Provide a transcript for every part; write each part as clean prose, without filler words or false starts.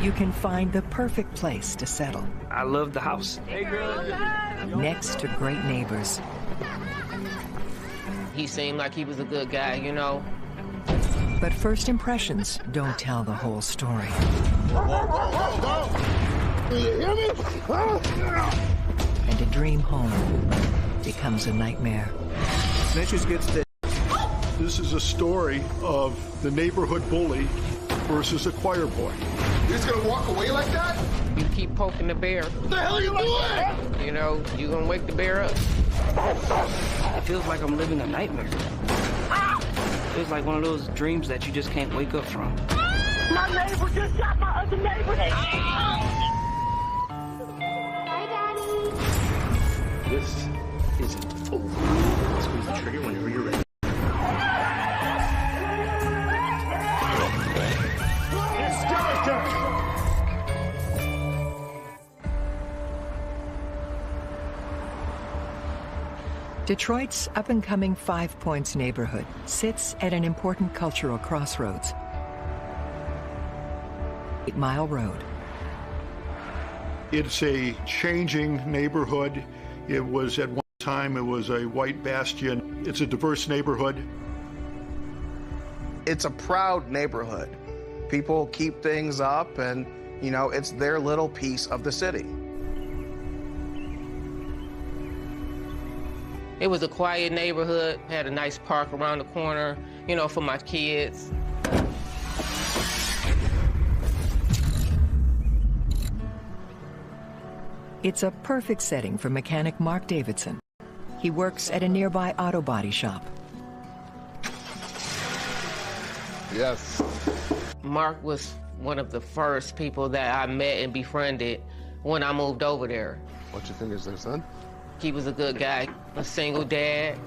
you can find the perfect place to settle. I love the house. Next to great neighbors. He seemed like he was a good guy, you know. But first impressions don't tell the whole story. You hear me? And a dream home becomes a nightmare. This is a story of the neighborhood bully versus a choir boy. You're just gonna walk away like that? You keep poking the bear. What the hell are you doing? You know, you're gonna wake the bear up. It feels like I'm living a nightmare. It feels like one of those dreams that you just can't wake up from. My neighbor just shot my other neighbor. Hi, Daddy. This isn't over. Squeeze the trigger whenever you're ready. Detroit's up-and-coming Five Points neighborhood sits at an important cultural crossroads. 8 Mile Road. It's a changing neighborhood. It was at one time, it was a white bastion. It's a diverse neighborhood. It's a proud neighborhood. People keep things up and, you know, it's their little piece of the city. It was a quiet neighborhood, had a nice park around the corner, you know, for my kids. It's a perfect setting for mechanic Mark Davidson. He works at a nearby auto body shop. Yes. Mark was one of the first people that I met and befriended when I moved over there. Watch your fingers there, son. He was a good guy, a single dad.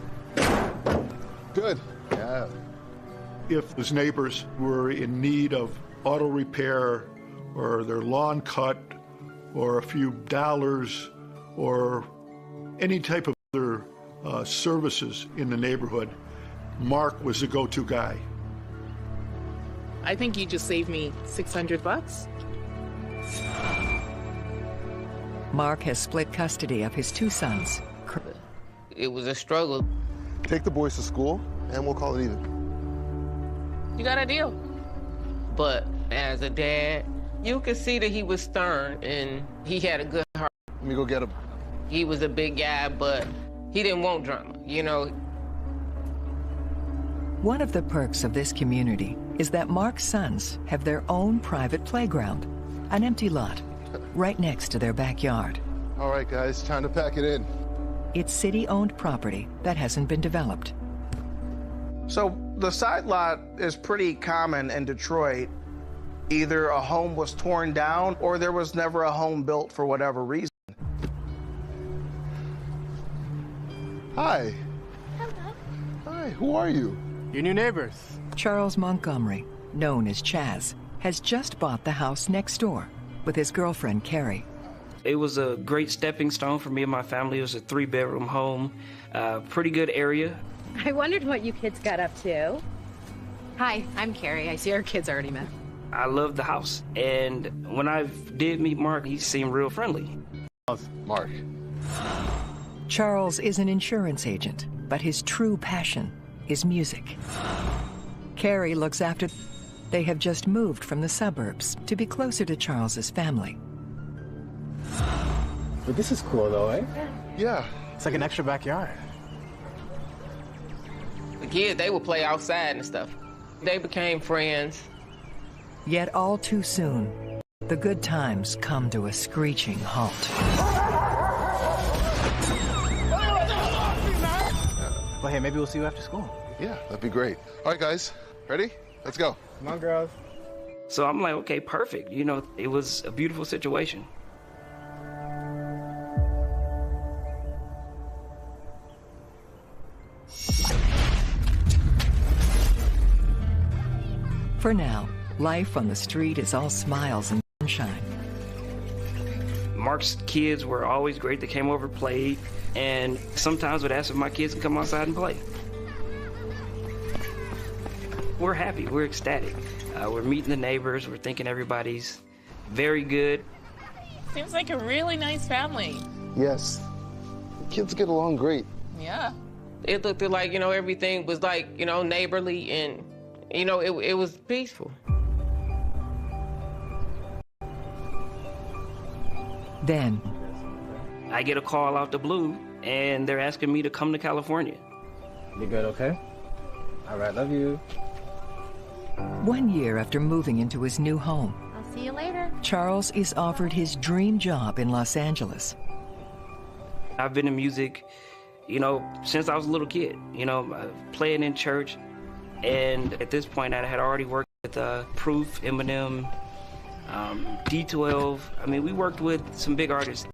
Good. Yeah. If his neighbors were in need of auto repair or their lawn cut or a few dollars or any type of other services in the neighborhood, Mark was the go-to guy. I think you just saved me $600. Mark has split custody of his 2 sons. It was a struggle. Take the boys to school, and we'll call it even. You got a deal. But as a dad, you could see that he was stern and he had a good heart. Let me go get him. He was a big guy, but he didn't want drama, you know. One of the perks of this community is that Mark's sons have their own private playground, an empty lot, right next to their backyard. All right, guys, time to pack it in. It's city-owned property that hasn't been developed. So the side lot is pretty common in Detroit. Either a home was torn down or there was never a home built for whatever reason. Hi. Hello. Hi, who are you? Your new neighbors. Charles Montgomery, known as Chaz, has just bought the house next door with his girlfriend, Carrie. It was a great stepping stone for me and my family. It was a 3-bedroom home, pretty good area. I wondered what you kids got up to. Hi, I'm Carrie. I see our kids already met. I loved the house. And when I did meet Mark, he seemed real friendly. Mark. Charles is an insurance agent, but his true passion is music. Carrie looks after... They have just moved from the suburbs to be closer to Charles's family. But this is cool, though, eh? Yeah. It's like an extra backyard. The kids, they would play outside and stuff. They became friends. Yet all too soon, the good times come to a screeching halt. Well, hey, maybe we'll see you after school. Yeah, that'd be great. All right, guys, ready? Let's go. Come on, girls. So I'm like, okay, perfect. You know, it was a beautiful situation. For now, life on the street is all smiles and sunshine. Mark's kids were always great. They came over, played, and sometimes would ask if my kids could come outside and play. We're happy. We're ecstatic. We're meeting the neighbors. We're thinking everybody's very good. Seems like a really nice family. Yes. The kids get along great. Yeah. It looked like, everything was like, neighborly and, it was peaceful. Then, I get a call out the blue, and they're asking me to come to California. You good, okay? All right, love you. 1 year after moving into his new home, I'll see you later. Charles is offered his dream job in Los Angeles. I've been in music, since I was a little kid, playing in church. And at this point, I had already worked with Proof, Eminem, D12. I mean, we worked with some big artists.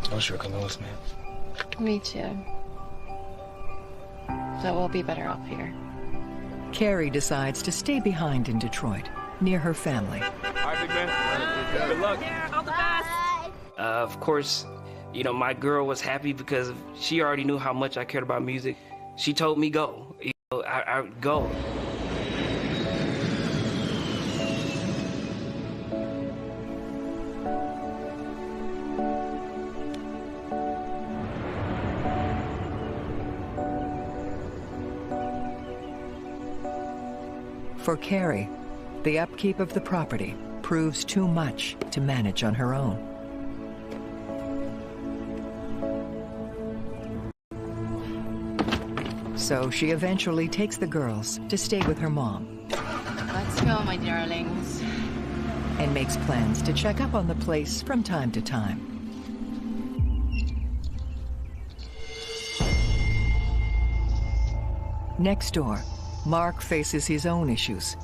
I wish you were coming with me. Me too. So we'll be better off here. Carrie decides to stay behind in Detroit, near her family. All right, big man. Good luck. All the best. Of course, my girl was happy because she already knew how much I cared about music. She told me go. I would go. For Carrie, the upkeep of the property proves too much to manage on her own. So she eventually takes the girls to stay with her mom. Let's go, my darlings. And makes plans to check up on the place from time to time. Next door, Mark faces his own issues.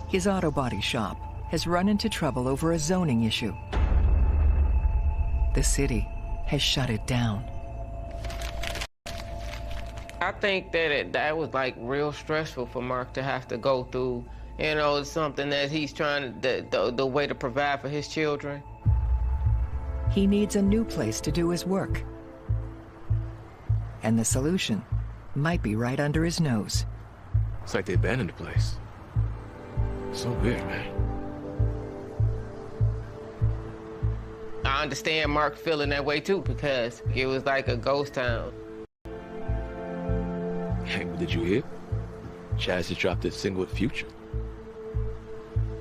His auto body shop has run into trouble over a zoning issue. The city has shut it down. I think that was like real stressful for Mark to have to go through. It's something that he's trying the way to provide for his children. He needs a new place to do his work. And the solution might be right under his nose. It's like they abandoned the place. So weird, man. I understand Mark feeling that way too, because it was like a ghost town. Hey, but did you hear? Chaz just dropped his single with Future.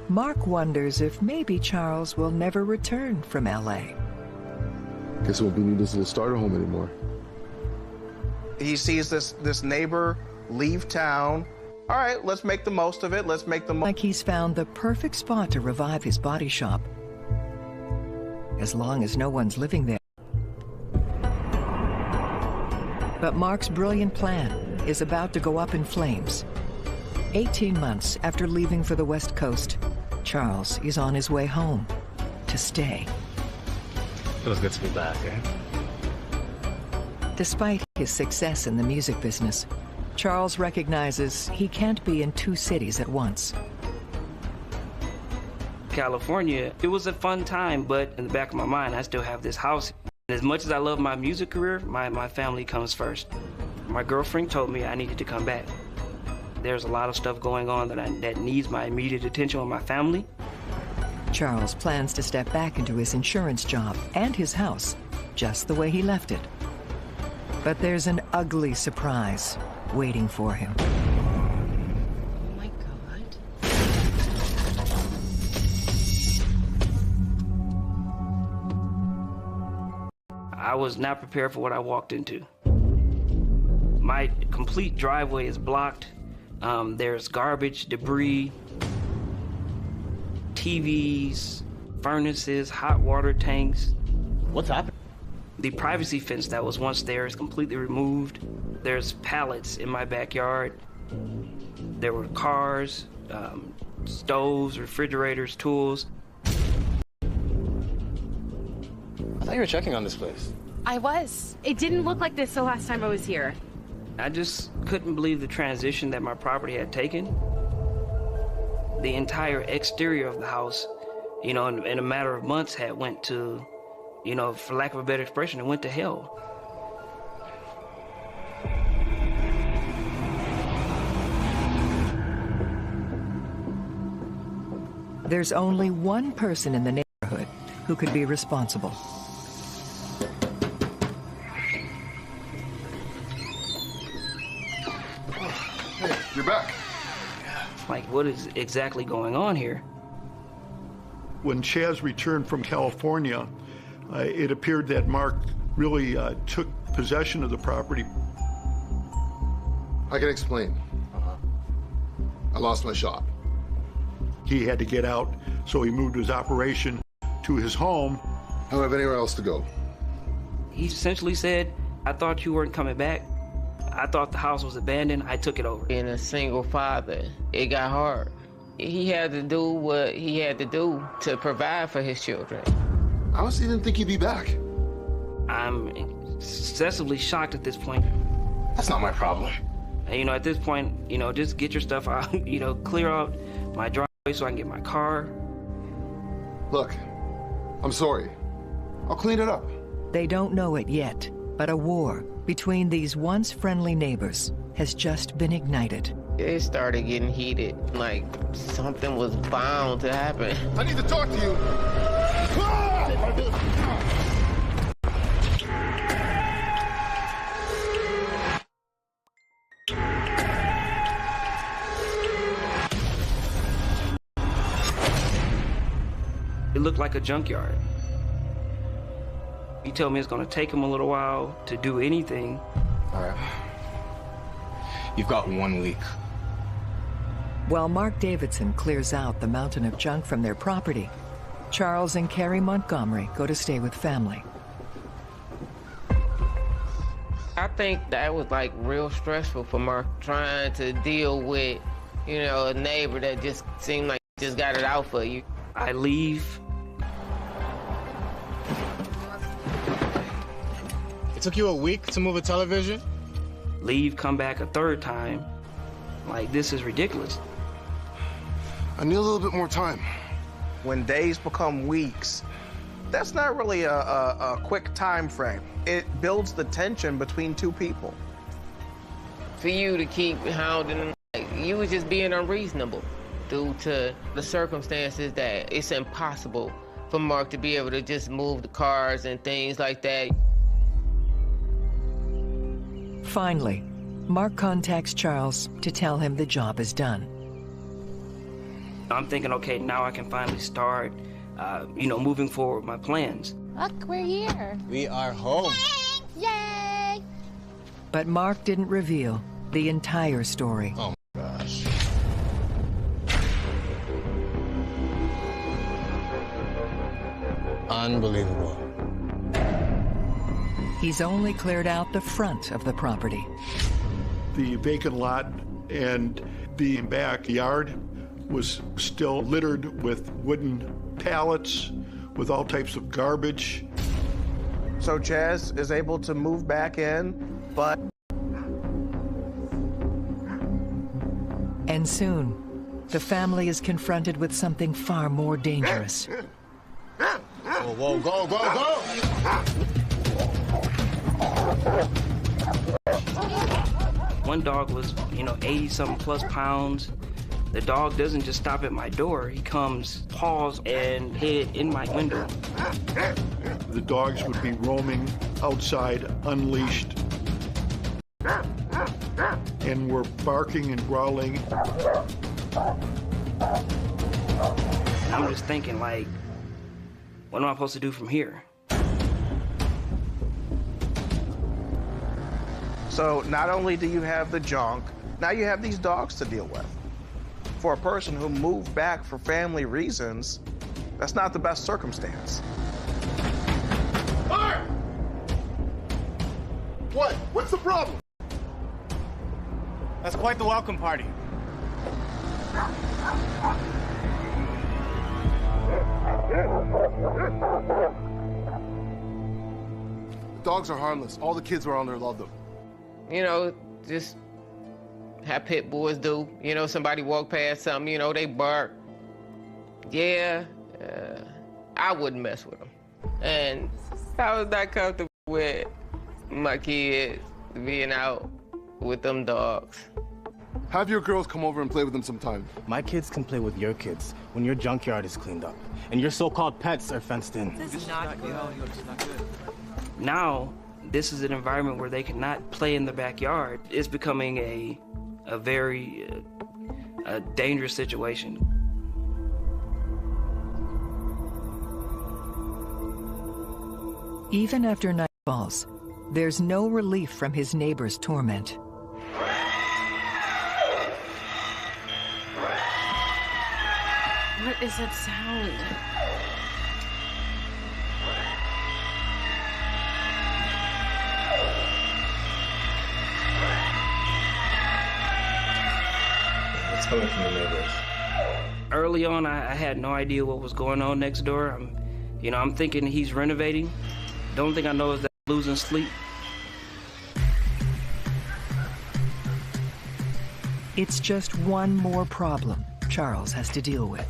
Mark wonders if maybe Charles will never return from L.A. Guess it won't be needing this little starter home anymore. He sees this neighbor leave town. All right, let's make the most of it. Let's make the most. Like he's found the perfect spot to revive his body shop. As long as no one's living there. But Mark's brilliant plan is about to go up in flames. 18 months after leaving for the West Coast, Charles is on his way home to stay. Feels good to be back, eh? Despite his success in the music business, Charles recognizes he can't be in two cities at once. California, it was a fun time, but in the back of my mind, I still have this house. As much as I love my music career, my family comes first. My girlfriend told me I needed to come back. There's a lot of stuff going on that needs my immediate attention with my family. Charles plans to step back into his insurance job and his house, just the way he left it. But there's an ugly surprise waiting for him. Oh my God. I was not prepared for what I walked into. My complete driveway is blocked. There's garbage, debris, TVs, furnaces, hot water tanks. What's happened? The privacy fence that was once there is completely removed. There's pallets in my backyard. There were cars, stoves, refrigerators, tools. I thought you were checking on this place. I was. It didn't look like this the last time I was here. I just couldn't believe the transition that my property had taken. The entire exterior of the house, in a matter of months had went to, for lack of a better expression, it went to hell. There's only one person in the neighborhood who could be responsible. Hey, you're back. Like, what is exactly going on here? When Chaz returned from California, it appeared that Mark really took possession of the property. I can explain. I lost my shop. He had to get out, so he moved his operation to his home. I don't have anywhere else to go. He essentially said, I thought you weren't coming back. I thought the house was abandoned. I took it over. Being a single father, it got hard. He had to do what he had to do to provide for his children. I honestly didn't think you'd be back. I'm excessively shocked at this point. That's not my problem. And, you know, at this point, you know, just get your stuff out, you know, clear out my driveway so I can get my car. Look, I'm sorry. I'll clean it up. They don't know it yet, but a war between these once friendly neighbors has just been ignited. It started getting heated, like something was bound to happen. I need to talk to you. It looked like a junkyard. He told me it's gonna take him a little while to do anything. All right. You've got 1 week. While Mark Davidson clears out the mountain of junk from their property, Charles and Carrie Montgomery go to stay with family. I think that was like real stressful for Mark, trying to deal with, you know, a neighbor that just seemed like just got it out for you. I leave. It took you a week to move a television? Leave, come back a third time. Like, this is ridiculous. I need a little bit more time. When days become weeks, that's not really a quick time frame. It builds the tension between two people. For you to keep hounding him, like, you was just being unreasonable due to the circumstances that it's impossible for Mark to be able to just move the cars and things like that. Finally, Mark contacts Charles to tell him the job is done. I'm thinking, okay, now I can finally start, you know, moving forward with my plans. Look, we're here. We are home. Yay! But Mark didn't reveal the entire story. Oh my gosh. Unbelievable. He's only cleared out the front of the property. The vacant lot and the backyard was still littered with wooden pallets, with all types of garbage. So Chaz is able to move back in, but... And soon, the family is confronted with something far more dangerous. Whoa, whoa, go, go, go! One dog was, you know, 80-something plus pounds. The dog doesn't just stop at my door. He comes, paws, and head in my window. The dogs would be roaming outside unleashed and were barking and growling. And I'm just thinking, like, what am I supposed to do from here? So not only do you have the junk, now you have these dogs to deal with. For a person who moved back for family reasons, that's not the best circumstance. Mark! What? What's the problem? That's quite the welcome party. The dogs are harmless. All the kids around there love them. You know, just how pit bulls do. You know, somebody walk past something, you know, they bark. Yeah, I wouldn't mess with them. And I was not comfortable with my kids being out with them dogs. Have your girls come over and play with them sometime. My kids can play with your kids when your junkyard is cleaned up and your so-called pets are fenced in. This is not good. Now, this is an environment where they cannot play in the backyard. It's becoming a very dangerous situation. Even after night falls, there's no relief from his neighbor's torment. What is that sound? It's coming from the neighbors. Early on, I had no idea what was going on next door. I'm thinking he's renovating. The only thing I know is that I'm losing sleep. It's just one more problem Charles has to deal with.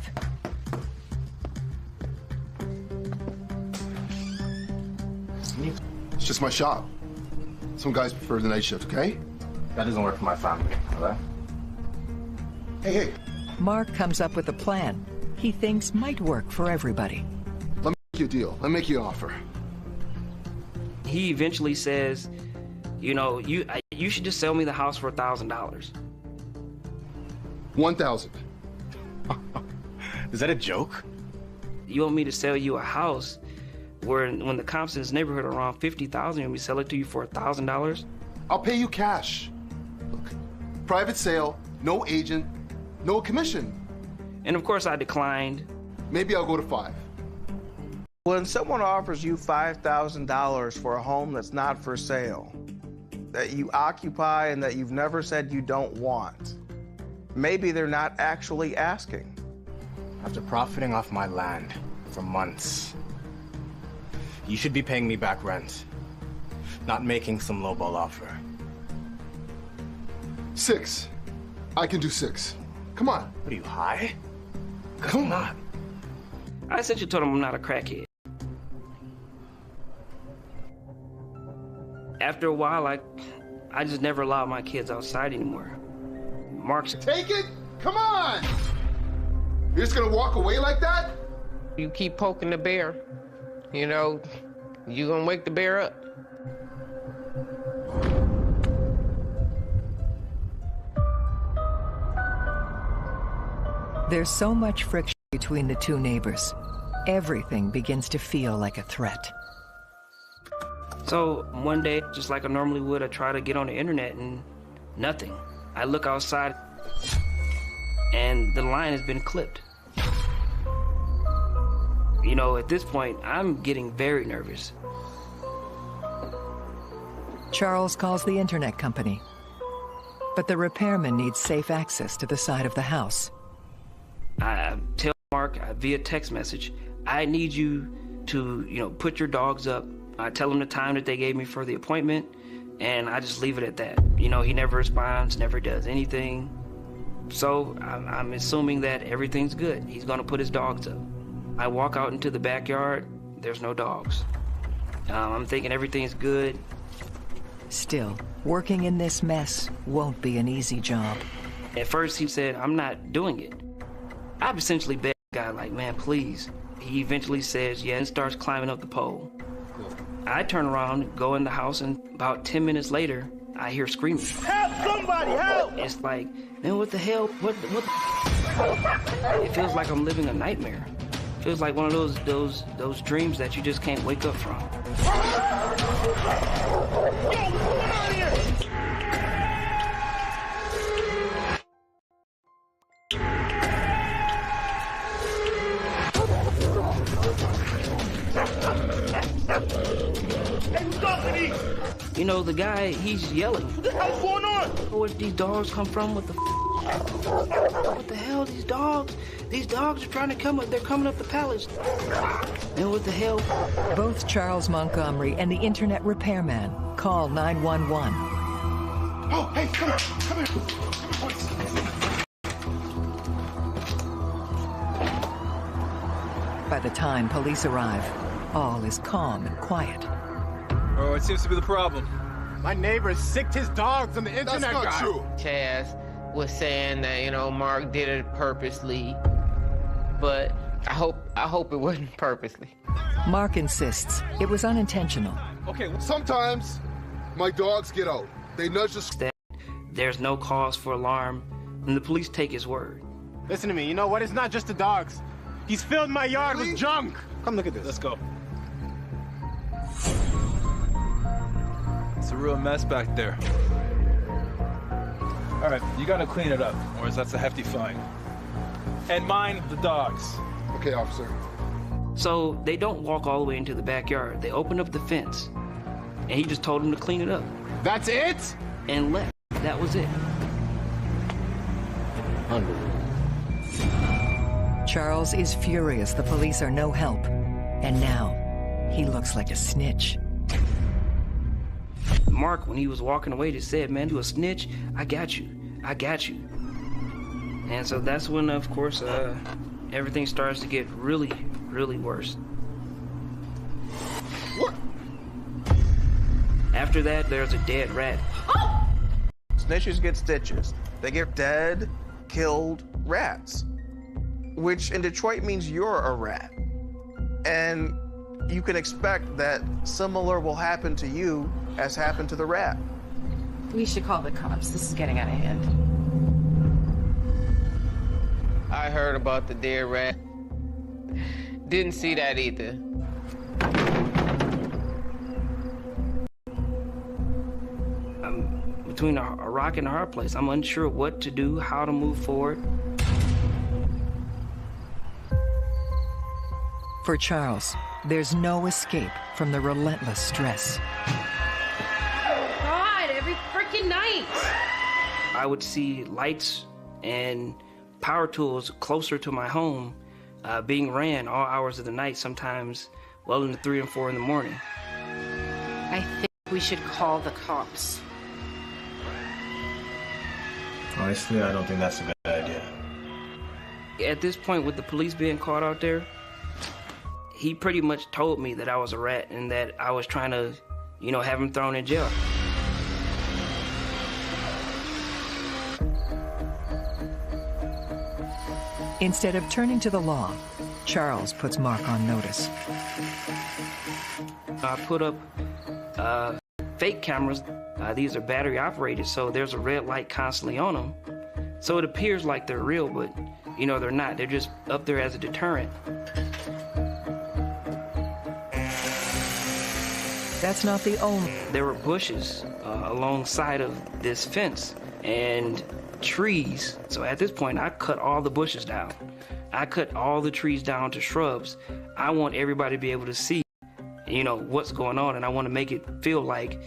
It's just my shop. Some guys prefer the night shift, okay? That doesn't work for my family, all right? Hey. Mark comes up with a plan he thinks might work for everybody. Let me make you a deal. Let me make you an offer. He eventually says, you should just sell me the house for $1,000. 1,000. Is that a joke? You want me to sell you a house where when the comps in this neighborhood are around 50,000, and we sell it to you for $1,000? I'll pay you cash. Look, private sale, no agent, no commission. And of course I declined. Maybe I'll go to 5. When someone offers you $5,000 for a home that's not for sale, that you occupy and that you've never said you don't want, maybe they're not actually asking. After profiting off my land for months, you should be paying me back rent, not making some lowball offer. 6. I can do 6. Come on. What are you, high? Come on. I essentially told him I'm not a crackhead. After a while, I just never allowed my kids outside anymore. Mark's... Take it? Come on! You're just gonna walk away like that? You keep poking the bear, you're gonna wake the bear up. There's so much friction between the two neighbors. Everything begins to feel like a threat. So one day, just like I normally would, I try to get on the internet and nothing. I look outside and the line has been clipped. At this point, I'm getting very nervous. Charles calls the internet company, but the repairman needs safe access to the side of the house. I tell Mark via text message, I need you to, put your dogs up. I tell him the time that they gave me for the appointment, and I just leave it at that. He never responds, never does anything. So I'm assuming that everything's good. He's gonna put his dogs up. I walk out into the backyard, there's no dogs. I'm thinking everything's good. Still, working in this mess won't be an easy job. At first he said, I'm not doing it. I've essentially begged the guy, like, man, please. He eventually says, yeah, and starts climbing up the pole. I turn around, go in the house, and about 10 minutes later, I hear screaming. Help somebody, help! It's like, man, what the hell? What It feels like I'm living a nightmare. It feels like one of those dreams that you just can't wake up from. The guy, he's yelling. What the hell's going on? Where did these dogs come from? What the hell, these dogs? These dogs are trying to come up. They're coming up the palace. And what the hell? Both Charles Montgomery and the internet repairman call 911. Oh, hey, come here. By the time police arrive, all is calm and quiet. Oh, it seems to be the problem. My neighbor sicked his dogs on the internet. That's not true. Chaz, was saying that, you know, Mark did it purposely, but I hope it wasn't purposely. Mark insists it was unintentional. Okay, sometimes my dogs get out. They nudge the... There's no cause for alarm, and the police take his word. Listen to me, you know what? It's not just the dogs. He's filled my yard with junk. Come look at this. Let's go. It's a real mess back there. All right, you gotta clean it up, or else that's a hefty fine. And mind the dogs. Okay, officer. So they don't walk all the way into the backyard. They open up the fence, and he just told them to clean it up. That's it? And left. That was it. Unbelievable. Charles is furious the police are no help. And now, he looks like a snitch. Mark, when he was walking away, just said, man, you a snitch? I got you. I got you. And so that's when, of course, everything starts to get really, really worse. What? After that, there's a dead rat. Snitches get stitches. They get dead, killed rats, which in Detroit means you're a rat. And you can expect that similar will happen to you as happened to the rat. We should call the cops. This is getting out of hand. I heard about the dead rat. Didn't see that either. I'm between a rock and a hard place. I'm unsure what to do, how to move forward. For Charles, there's no escape from the relentless stress. God, every freaking night. I would see lights and power tools closer to my home being ran all hours of the night, sometimes well into 3 and 4 in the morning. I think we should call the cops. Honestly, I don't think that's a good idea. At this point, with the police being caught out there, he pretty much told me that I was a rat and that I was trying to, you know, have him thrown in jail. Instead of turning to the law, Charles puts Mark on notice. I put up fake cameras. These are battery operated, so there's a red light constantly on them. So it appears like they're real, but, you know, they're not. They're just up there as a deterrent. That's not the only... There were bushes alongside of this fence and trees. So at this point, I cut all the bushes down. I cut all the trees down to shrubs. I want everybody to be able to see, you know, what's going on, and I want to make it feel like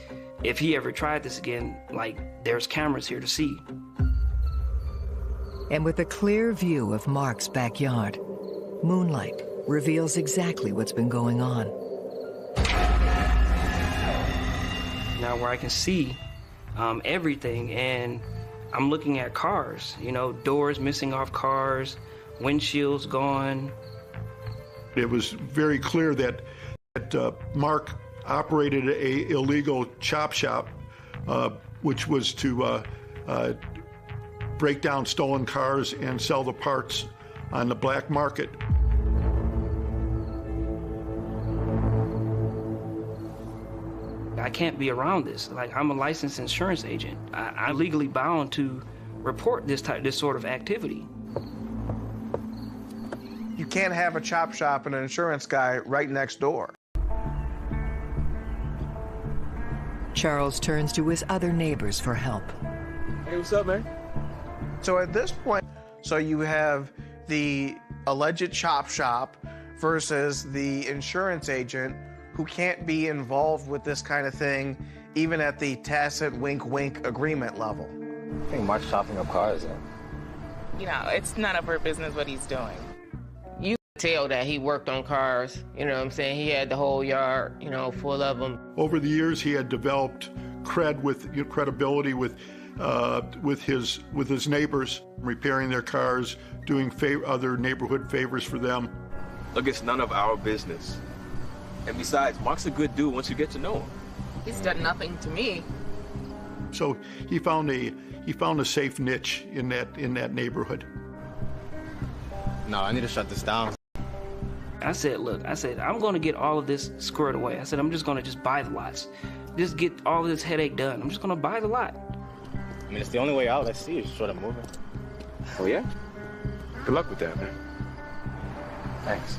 if he ever tried this again, like there's cameras here to see. And with a clear view of Mark's backyard, moonlight reveals exactly what's been going on. Now where I can see everything, and I'm looking at cars, you know, doors missing off cars, windshields gone. It was very clear that Mark operated a illegal chop shop, which was to break down stolen cars and sell the parts on the black market. I can't be around this. Like, I'm a licensed insurance agent. I'm legally bound to report this sort of activity. You can't have a chop shop and an insurance guy right next door. Charles turns to his other neighbors for help. Hey, what's up, man? So at this point, so you have the alleged chop shop versus the insurance agent who can't be involved with this kind of thing, even at the tacit wink-wink agreement level. I think Mark's chopping up cars, though. You know, it's none of our business what he's doing. You could tell that he worked on cars, you know what I'm saying? He had the whole yard, you know, full of them. Over the years, he had developed credibility with his neighbors, repairing their cars, doing other neighborhood favors for them. Look, it's none of our business. And besides, Mark's a good dude once you get to know him. He's done nothing to me. So he found a safe niche in that neighborhood. No, I need to shut this down. I said, look, I'm going to get all of this squared away. I said, I'm just going to buy the lots. Just get all of this headache done. I'm just going to buy the lot. I mean, it's the only way out. Let's see. Just sort of moving. Oh, yeah? Good luck with that, man. Thanks.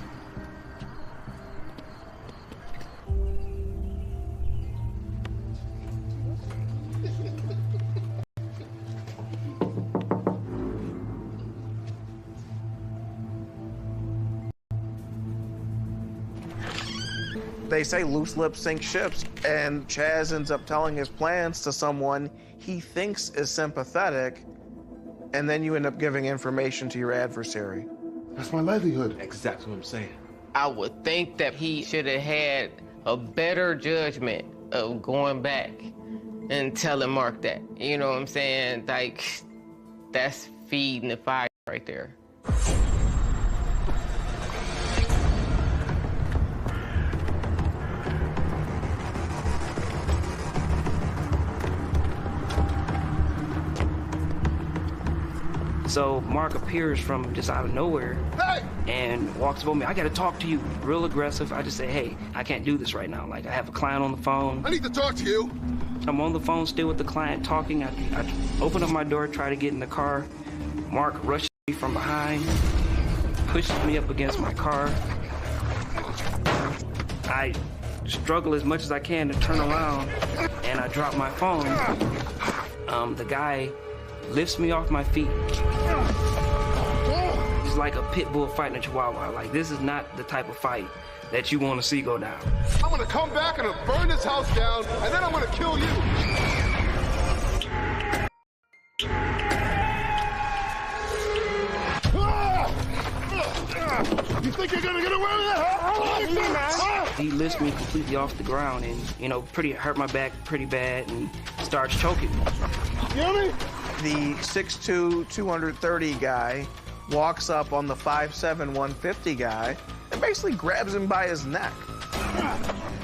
They say loose lips sink ships, and Chaz ends up telling his plans to someone he thinks is sympathetic, and then you end up giving information to your adversary. That's my livelihood. Exactly what I'm saying. I would think that he should have had a better judgment of going back and telling Mark that. You know what I'm saying? Like, that's feeding the fire right there. So Mark appears from just out of nowhere and walks up on me. I gotta talk to you. Real aggressive. I just say, hey, I can't do this right now. Like, I have a client on the phone. I need to talk to you. I'm on the phone still with the client talking. I open up my door, try to get in the car. Mark rushes me from behind, pushes me up against my car. I struggle as much as I can to turn around, and I drop my phone. The guy lifts me off my feet. It's like a pit bull fighting a chihuahua. Like, this is not the type of fight that you want to see go down. I'm gonna come back and burn this house down, and then I'm gonna kill you. You think you're gonna get away with that? He lifts me completely off the ground and, hurt my back pretty bad and starts choking me. You know me? The 6'2", 230 guy walks up on the 5'7", 150 guy and basically grabs him by his neck.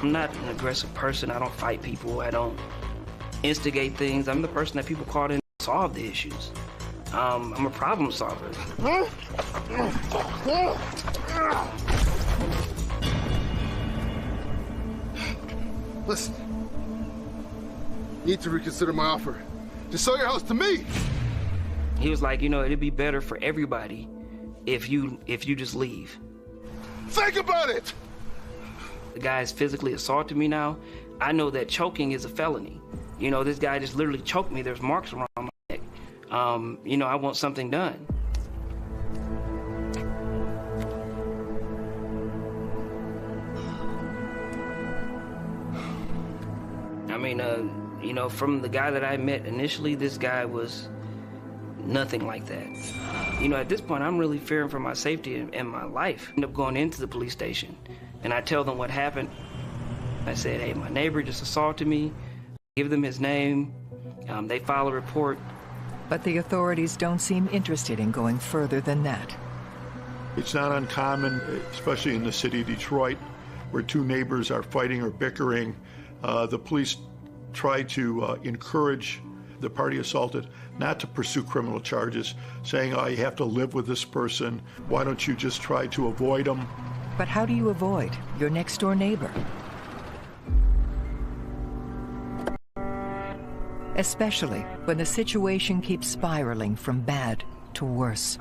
I'm not an aggressive person. I don't fight people. I don't instigate things. I'm the person that people call in to solve the issues. I'm a problem solver. Listen, you need to reconsider my offer. Just sell your house to me. He was like, it'd be better for everybody if you just leave. Think about it. The guy's physically assaulted me now. I know that choking is a felony. This guy just literally choked me. There's marks around my neck. I want something done. I mean, from the guy that I met initially, this guy was nothing like that. At this point, I'm really fearing for my safety and my life. I end up going into the police station, and I tell them what happened. I said, hey, my neighbor just assaulted me. Give them his name. They file a report. But the authorities don't seem interested in going further than that. It's not uncommon, especially in the city of Detroit, where two neighbors are fighting or bickering. The police try to encourage the party assaulted not to pursue criminal charges, saying, oh, you have to live with this person. Why don't you just try to avoid them? But how do you avoid your next-door neighbor? Especially when the situation keeps spiraling from bad to worse.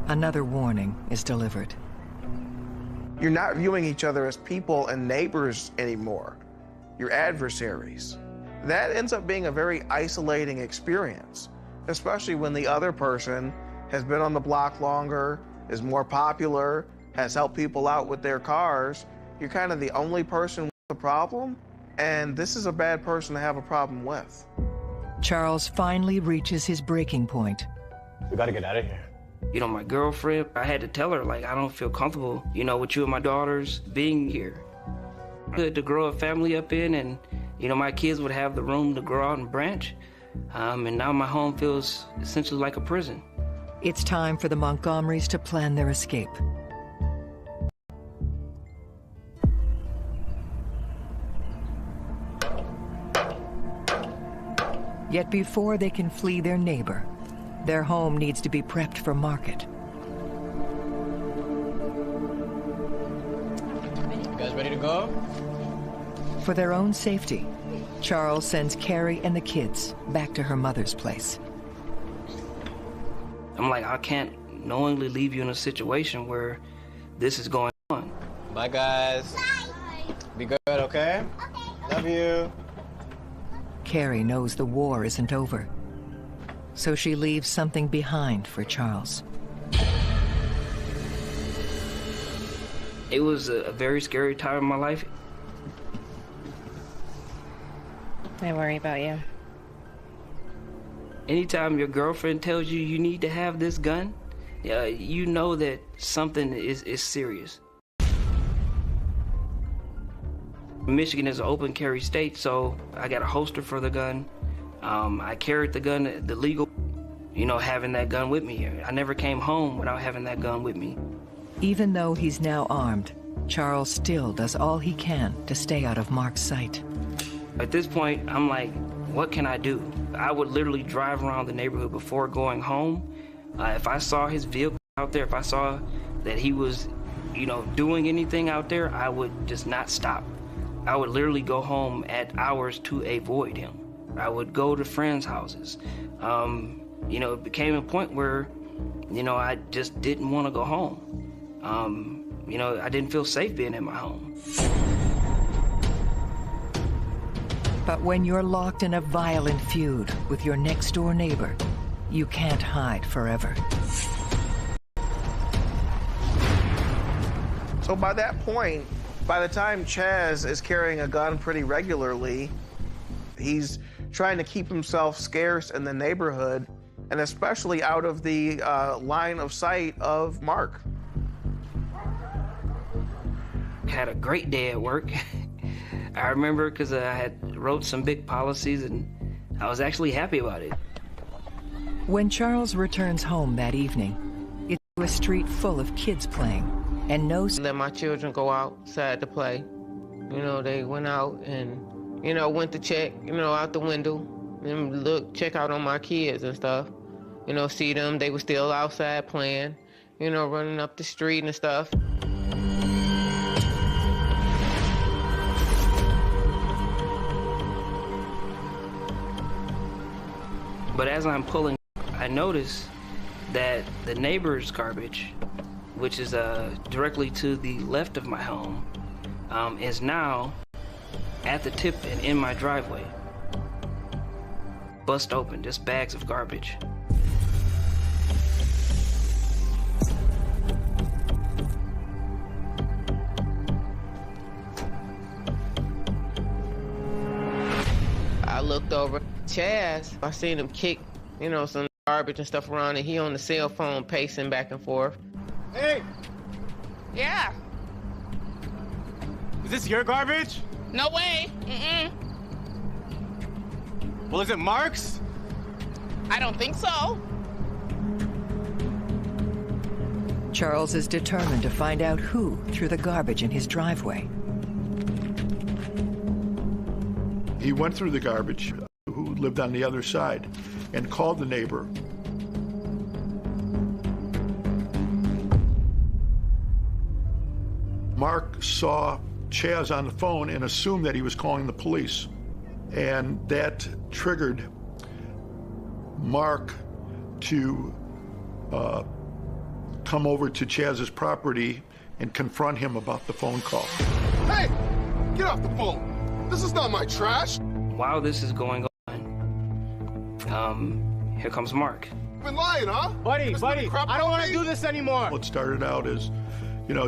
Another warning is delivered. You're not viewing each other as people and neighbors anymore. You're adversaries. That ends up being a very isolating experience, especially when the other person has been on the block longer, is more popular, has helped people out with their cars. You're kind of the only person with a problem, and this is a bad person to have a problem with. Charles finally reaches his breaking point. We gotta get out of here. My girlfriend, I had to tell her, like, I don't feel comfortable, with you and my daughters being here. Good to grow a family up in, and, my kids would have the room to grow out and branch. And now my home feels essentially like a prison. It's time for the Montgomerys to plan their escape. Yet before they can flee their neighbor, their home needs to be prepped for market. You guys ready to go? For their own safety, Charles sends Carrie and the kids back to her mother's place. I'm like, I can't knowingly leave you in a situation where this is going on. Bye, guys. Bye. Be good, okay? Love you. Carrie knows the war isn't over, so she leaves something behind for Charles. It was a very scary time in my life. I worry about you. Anytime your girlfriend tells you you need to have this gun, you know that something is serious. Michigan is an open carry state, so I got a holster for the gun. I carried the gun, the legal, having that gun with me. I never came home without having that gun with me. Even though he's now armed, Charles still does all he can to stay out of Mark's sight. At this point, I'm like, what can I do? I would literally drive around the neighborhood before going home. If I saw his vehicle out there, if I saw that he was, doing anything out there, I would just not stop. I would literally go home at hours to avoid him. I would go to friends' houses. It became a point where, I just didn't want to go home. I didn't feel safe being in my home. But when you're locked in a violent feud with your next-door neighbor, you can't hide forever. So by that point, by the time Chaz is carrying a gun pretty regularly, he's trying to keep himself scarce in the neighborhood, and especially out of the line of sight of Mark. Had a great day at work. I remember because I had wrote some big policies and I was actually happy about it. When Charles returns home that evening, it's a street full of kids playing and no... Let my children go outside to play. They went out and, went to check, out the window and check out on my kids and stuff. See them, they were still outside playing, running up the street and stuff. But as I'm pulling, I notice that the neighbor's garbage, which is directly to the left of my home, is now at the tip and in my driveway. Bust open, just bags of garbage. I looked over Chaz. I seen him kick, some garbage and stuff around, and he on the cell phone pacing back and forth. Hey! Yeah. Is this your garbage? No way. Mm-mm. Well, is it Mark's? I don't think so. Charles is determined to find out who threw the garbage in his driveway. He went through the garbage, who lived on the other side, and called the neighbor. Mark saw Chaz on the phone and assumed that he was calling the police. And that triggered Mark to come over to Chaz's property and confront him about the phone call. Hey, get off the phone. This is not my trash. While this is going on, here comes Mark. You've been lying, huh? Buddy, I don't want to do this anymore. What started out as,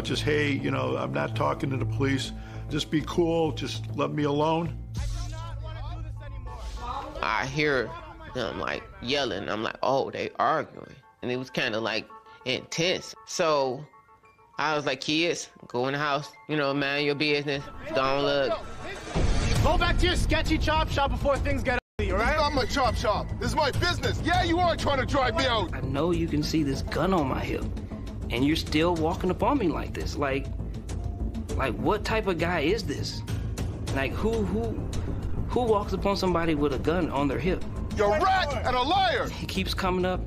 just, hey, I'm not talking to the police. Just be cool. Just let me alone. I do not want to do this anymore. I hear them yelling. I'm like, oh, they arguing. And it was kind of intense. So I was like, kids, go in the house, mind your business. Don't look. Go back to your sketchy chop shop before things get ugly, all right? This is not my chop shop. This is my business. Yeah, you are trying to drive me out. I know you can see this gun on my hip, and you're still walking up on me like this. Like what type of guy is this? Who Who walks upon somebody with a gun on their hip? You're a rat and a liar! He keeps coming up,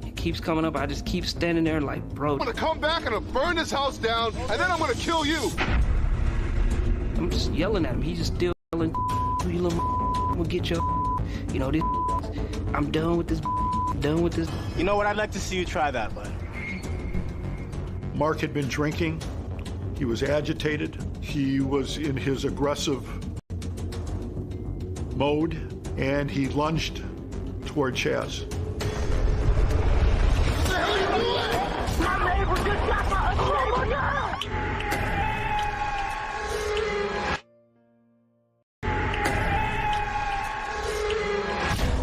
I just keep standing there like, bro. I'm gonna come back and burn this house down, and then I'm gonna kill you! I'm just yelling at him. He's just still yelling, you little will get your, you know, this. I'm done with this, done with this. You know what? I'd like to see you try that, bud. Mark had been drinking. He was agitated. He was in his aggressive mode, and he lunged toward Chaz. What the hell are you doing? My neighbor just got my other neighbor now!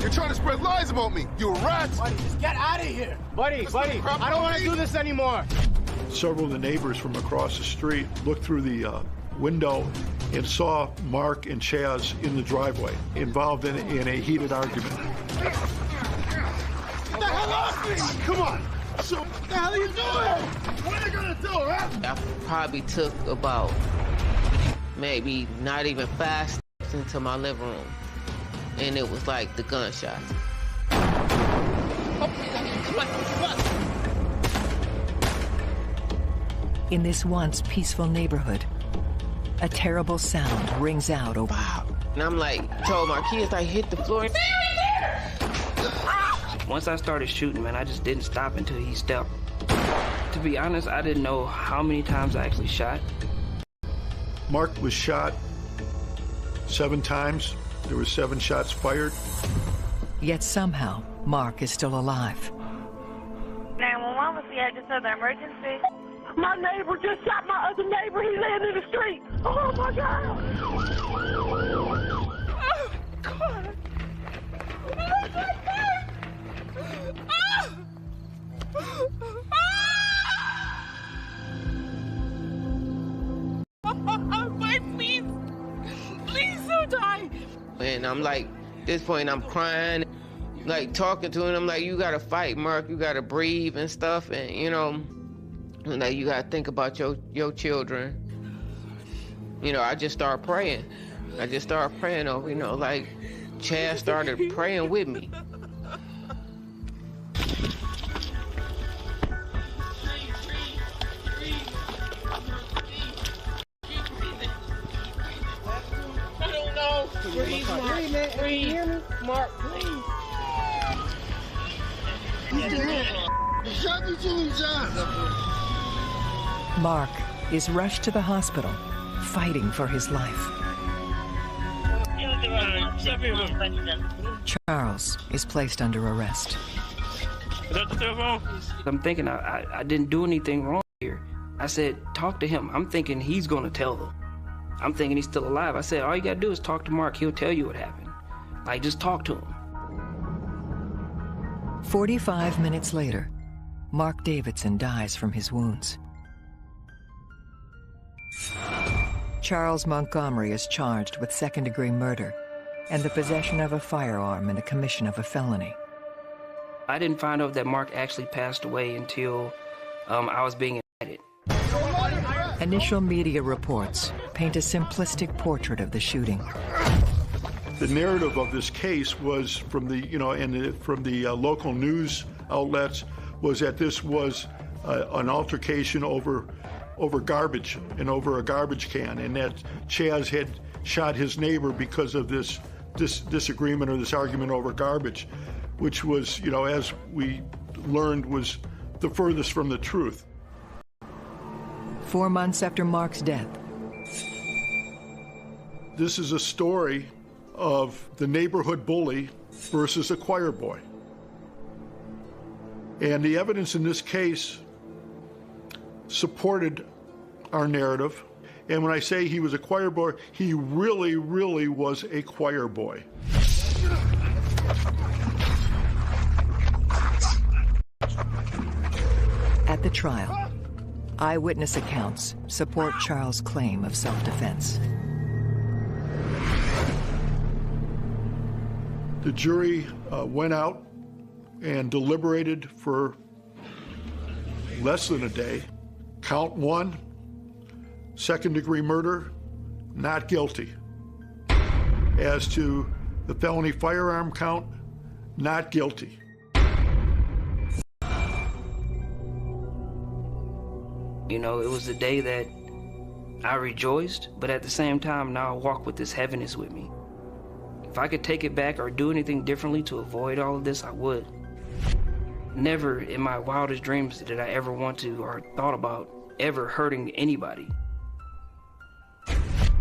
You're trying to spread lies about me, you rat! Buddy, just get out of here! Buddy, I don't want to do this anymore! Several of the neighbors from across the street looked through the window and saw Mark and Chaz in the driveway, involved in a heated argument. Get the hell off me! Come on! So, what the hell are you doing? What are you gonna do, huh? I probably took about maybe not even 5 steps into my living room. And it was like the gunshots. In this once peaceful neighborhood, a terrible sound rings out over. And I'm like, told my kids, I hit the floor. Once I started shooting, man, I just didn't stop until he stepped. To be honest, I didn't know how many times I actually shot. Mark was shot 7 times. There were 7 shots fired. Yet somehow, Mark is still alive. 911 was the address of the emergency. My neighbor just shot my other neighbor. He's laying in the street. Oh, my God. Oh, God. Oh, my God. Please. Please don't die. And I'm like, at this point, I'm crying, like talking to him. I'm like, you gotta fight, Mark. You gotta breathe and stuff. And, you know, like, you gotta think about your children. You know, I just started praying. Over, you know, like, Chad started praying with me. I don't know. Please, Mark. Please. Mark, please. Mark is rushed to the hospital, fighting for his life. Charles is placed under arrest. I'm thinking I didn't do anything wrong here. I said, talk to him. I'm thinking he's gonna tell them. I'm thinking he's still alive. I said, all you gotta do is talk to Mark. He'll tell you what happened. Like, just talk to him. 45 minutes later, Mark Davidson dies from his wounds. Charles Montgomery is charged with second-degree murder and the possession of a firearm and the commission of a felony. I didn't find out that Mark actually passed away until I was being indicted. Initial media reports paint a simplistic portrait of the shooting. The narrative of this case was from the, from the local news outlets was that this was an altercation over garbage and over a garbage can, and that Chaz had shot his neighbor because of this disagreement or this argument over garbage, which was, as we learned, was the furthest from the truth. 4 months after Mark's death. This is a story of the neighborhood bully versus a choir boy. And the evidence in this case supported our narrative. And when I say he was a choir boy, he really, really was a choir boy. At the trial, eyewitness accounts support Charles' claim of self-defense. The jury went out and deliberated for less than a day. Count 1, second-degree murder, not guilty. As to The felony firearm count, not guilty. You know, it was the day that I rejoiced, but at the same time, now I walk with this heaviness with me. If I could take it back or do anything differently to avoid all of this, I would. Never in my wildest dreams did I ever want to or thought about ever hurting anybody.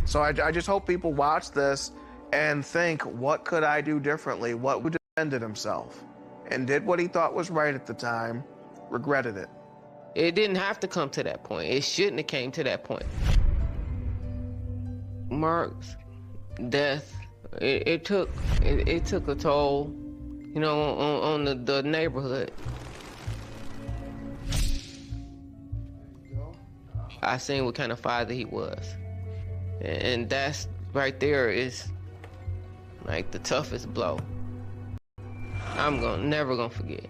So I just hope people watch this and think, what could I do differently? What would defended himself and did what he thought was right at the time, regretted it. It didn't have to come to that point. It shouldn't have came to that point. Mark's death, it took a toll, you know, on the neighborhood. I seen what kind of father he was. And that's right there is like the toughest blow. I'm never gonna forget.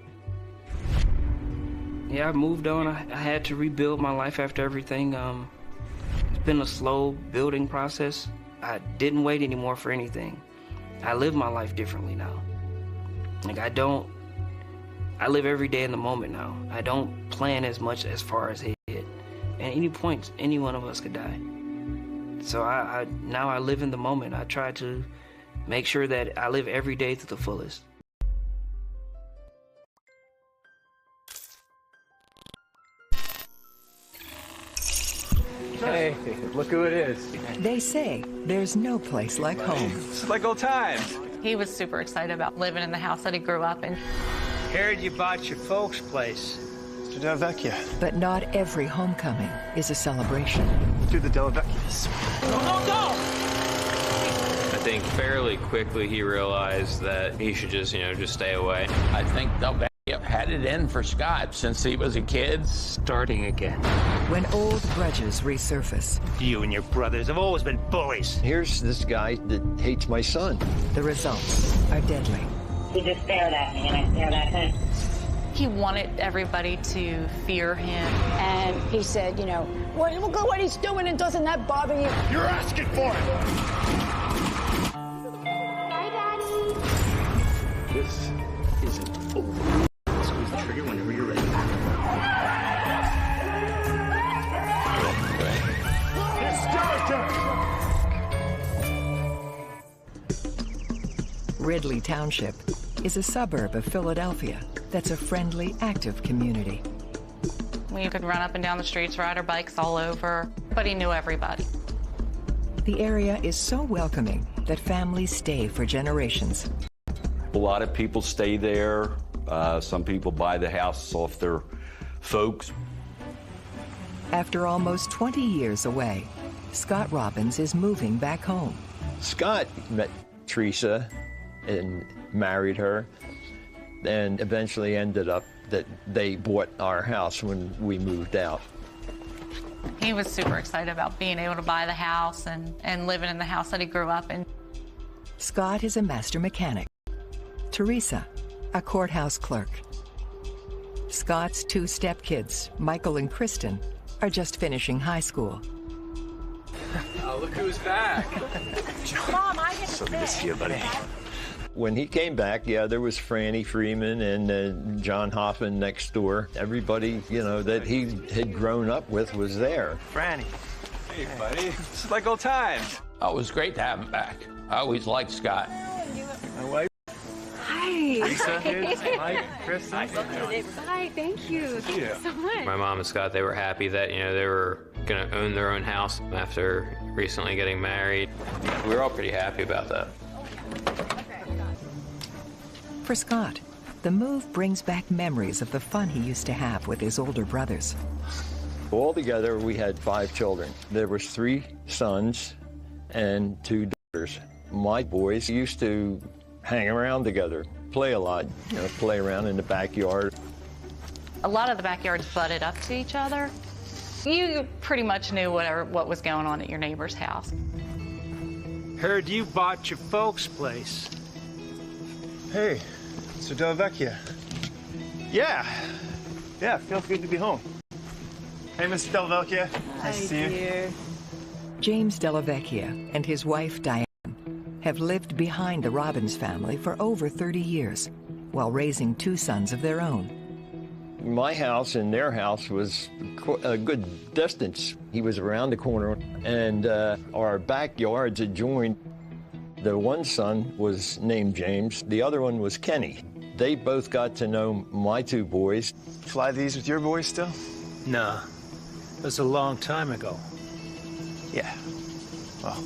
Yeah, I moved on. I had to rebuild my life after everything. It's been a slow building process. I didn't wait anymore for anything. I live my life differently now. Like I live every day in the moment now. I don't plan as much as far as he did. At any point, any one of us could die. So now I live in the moment. I try to make sure that I live every day to the fullest. Hey, look who it is. They say there's no place like home. It's like old times. He was super excited about living in the house that he grew up in. Heard you bought your folks' place. To Della Vecchia. But not every homecoming is a celebration. To the Della Vecchias. Go! I think fairly quickly he realized that he should just stay away. I think Del Vecchia had it in for Scott since he was a kid. Starting again. When old grudges resurface. You and your brothers have always been bullies. Here's this guy that hates my son. The results are deadly. He just stared at me and I stared at him. He wanted everybody to fear him. And he said, you know, well, look at what he's doing and doesn't that bother you? You're asking for it! Hi, Daddy. This isn't over. Squeeze the trigger whenever you're ready. Ridley Township is a suburb of Philadelphia that's a friendly, active community. We could run up and down the streets, ride our bikes all over, but he knew everybody. The area is so welcoming that families stay for generations. A lot of people stay there. Some people buy the house off their folks. After almost 20 years away, Scott Robbins is moving back home. Scott met Teresa and married her, and eventually ended up that they bought our house when we moved out. He was super excited about being able to buy the house and living in the house that he grew up in. Scott is a master mechanic. Teresa, a courthouse clerk. Scott's two stepkids, Michael and Kristen, are just finishing high school. Oh, look who's back. Mom, I get So good to see you, buddy. When he came back, yeah, there was Franny Freeman and John Hoffman next door. Everybody, that he had grown up with was there. Franny. Hey, buddy. This is like old times. Oh, it was great to have him back. I always liked Scott. My wife. Hi. Lisa, Mike, Kristen. Hi, thank you. Thank you so much. My mom and Scott, they were happy that, they were going to own their own house after recently getting married. We were all pretty happy about that. For Scott, the move brings back memories of the fun he used to have with his older brothers. Altogether, we had 5 children. There was 3 sons and 2 daughters. My boys used to hang around together, play a lot, play around in the backyard. A lot of the backyards butted up to each other. You pretty much knew what was going on at your neighbor's house. Heard you bought your folks' place. Hey, Mr. Della Vecchia. Yeah, feels good to be home. Hey, Mr. Della Vecchia. Nice to see you. James Della Vecchia and his wife, Diane, have lived behind the Robbins family for over 30 years, while raising 2 sons of their own. My house and their house was a good distance. He was around the corner, and our backyards adjoined. The one son was named James. The other one was Kenny. They both got to know my 2 boys. Fly these with your boys still? Nah. It was a long time ago. Yeah. Well,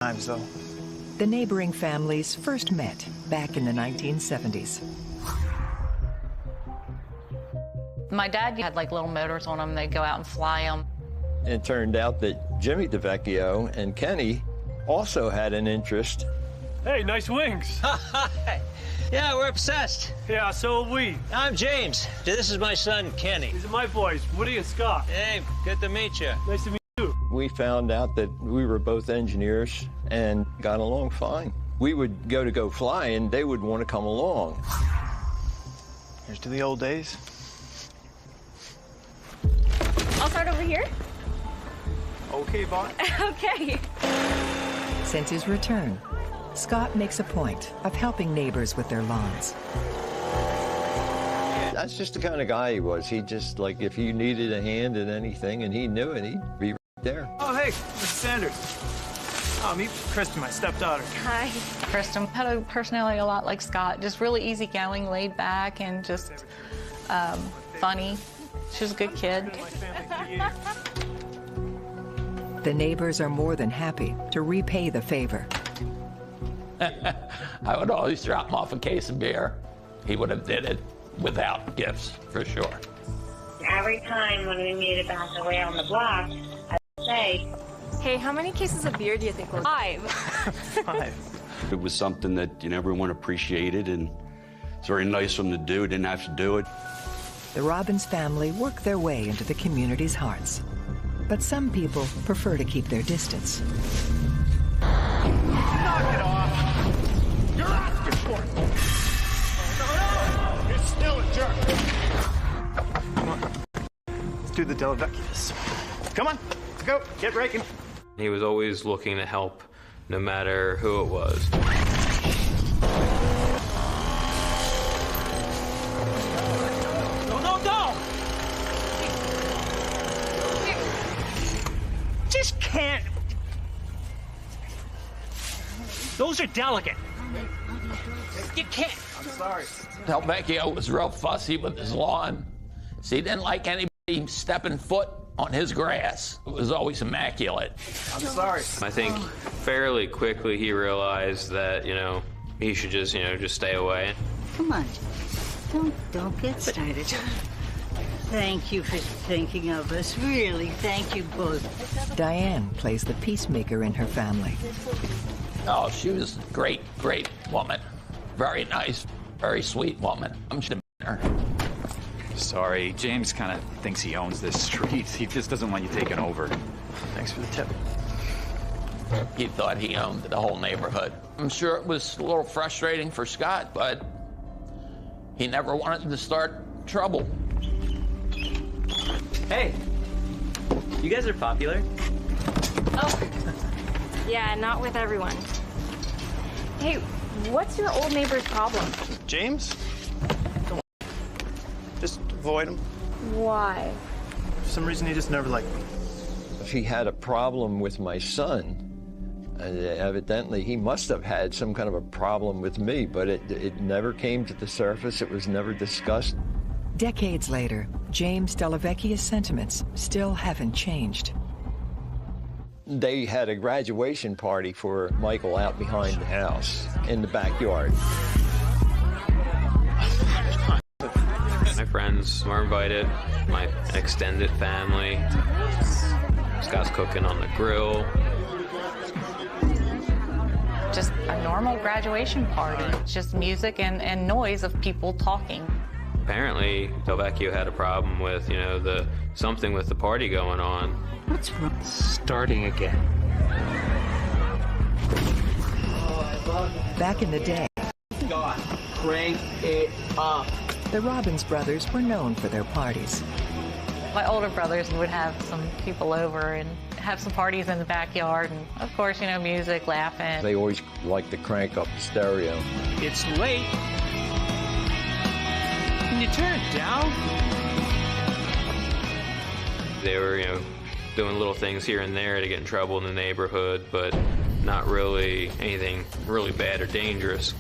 times though. The neighboring families first met back in the 1970s. My dad had like little motors on them. They'd go out and fly them. It turned out that Jimmy DeVecchio and Kenny also had an interest. Hey, nice wings. Yeah, we're obsessed. Yeah, so are we. I'm James. This is my son, Kenny. These are my boys, Woody and Scott. Hey, good to meet you. Nice to meet you. We found out that we were both engineers and got along fine. We would go fly, and they would want to come along. Here's to the old days. I'll start over here. Okay, Bart. Okay. Since his return, Scott makes a point of helping neighbors with their lawns. That's just the kind of guy he was. He just, like, if you needed a hand in anything and he knew it, he'd be right there. Oh, hey, Mr. Sanders. Oh, meet Kristen, my stepdaughter. Hi. Kristen had a personality a lot like Scott, just really easygoing, laid back, and just funny. She was a good kid. The neighbors are more than happy to repay the favor. I would always drop him off a case of beer. He would have did it without gifts, for sure. Every time when we made it back away on the block, I would say, Hey, how many cases of beer do you think we're 5? 5. It was something that everyone appreciated, and it's very nice of them to do. Didn't have to do it. The Robbins family work their way into the community's hearts. But some people prefer to keep their distance. Knock it off! You're asking for it! No! You're still a jerk! Come on. Let's do the Delavecchius. Come on, let's go. Get raking. He was always looking to help, no matter who it was. No! Just can't. Those are delicate. You can't. I'm sorry. Delvecchio was real fussy with his lawn. See, he didn't like anybody stepping foot on his grass. It was always immaculate. I'm sorry. I think fairly quickly he realized that, he should just, just stay away. Come on, don't get started. Thank you for thinking of us. Really, thank you both. Diane plays the peacemaker in her family. Oh, she was a great woman. Very nice, very sweet woman. I'm just her. Sorry, James kind of thinks he owns this street. He just doesn't want you taking over. Thanks for the tip. He thought he owned the whole neighborhood. I'm sure it was a little frustrating for Scott, but he never wanted to start trouble. Hey, you guys are popular. Oh, yeah, not with everyone. Hey, what's your old neighbor's problem? James? Come on. Just avoid him. Why? For some reason, he just never liked me. If he had a problem with my son, evidently he must have had some kind of a problem with me, but it never came to the surface. It was never discussed. Decades later, James Delavecchia's sentiments still haven't changed. They had a graduation party for Michael out behind the house in the backyard. My friends were invited, my extended family. Scott's cooking on the grill. Just a normal graduation party. Just music and noise of people talking. Apparently, Delvecchio had a problem with, something with the party going on. What's wrong? Starting again. Back in the day, God, crank it up. the Robbins brothers were known for their parties. My older brothers would have some people over and have some parties in the backyard, and of course, you know, music, laughing. They always like to crank up the stereo. It's late. Can you turn it down? They were, you know, doing little things here and there to get in trouble in the neighborhood, but not really anything really bad or dangerous.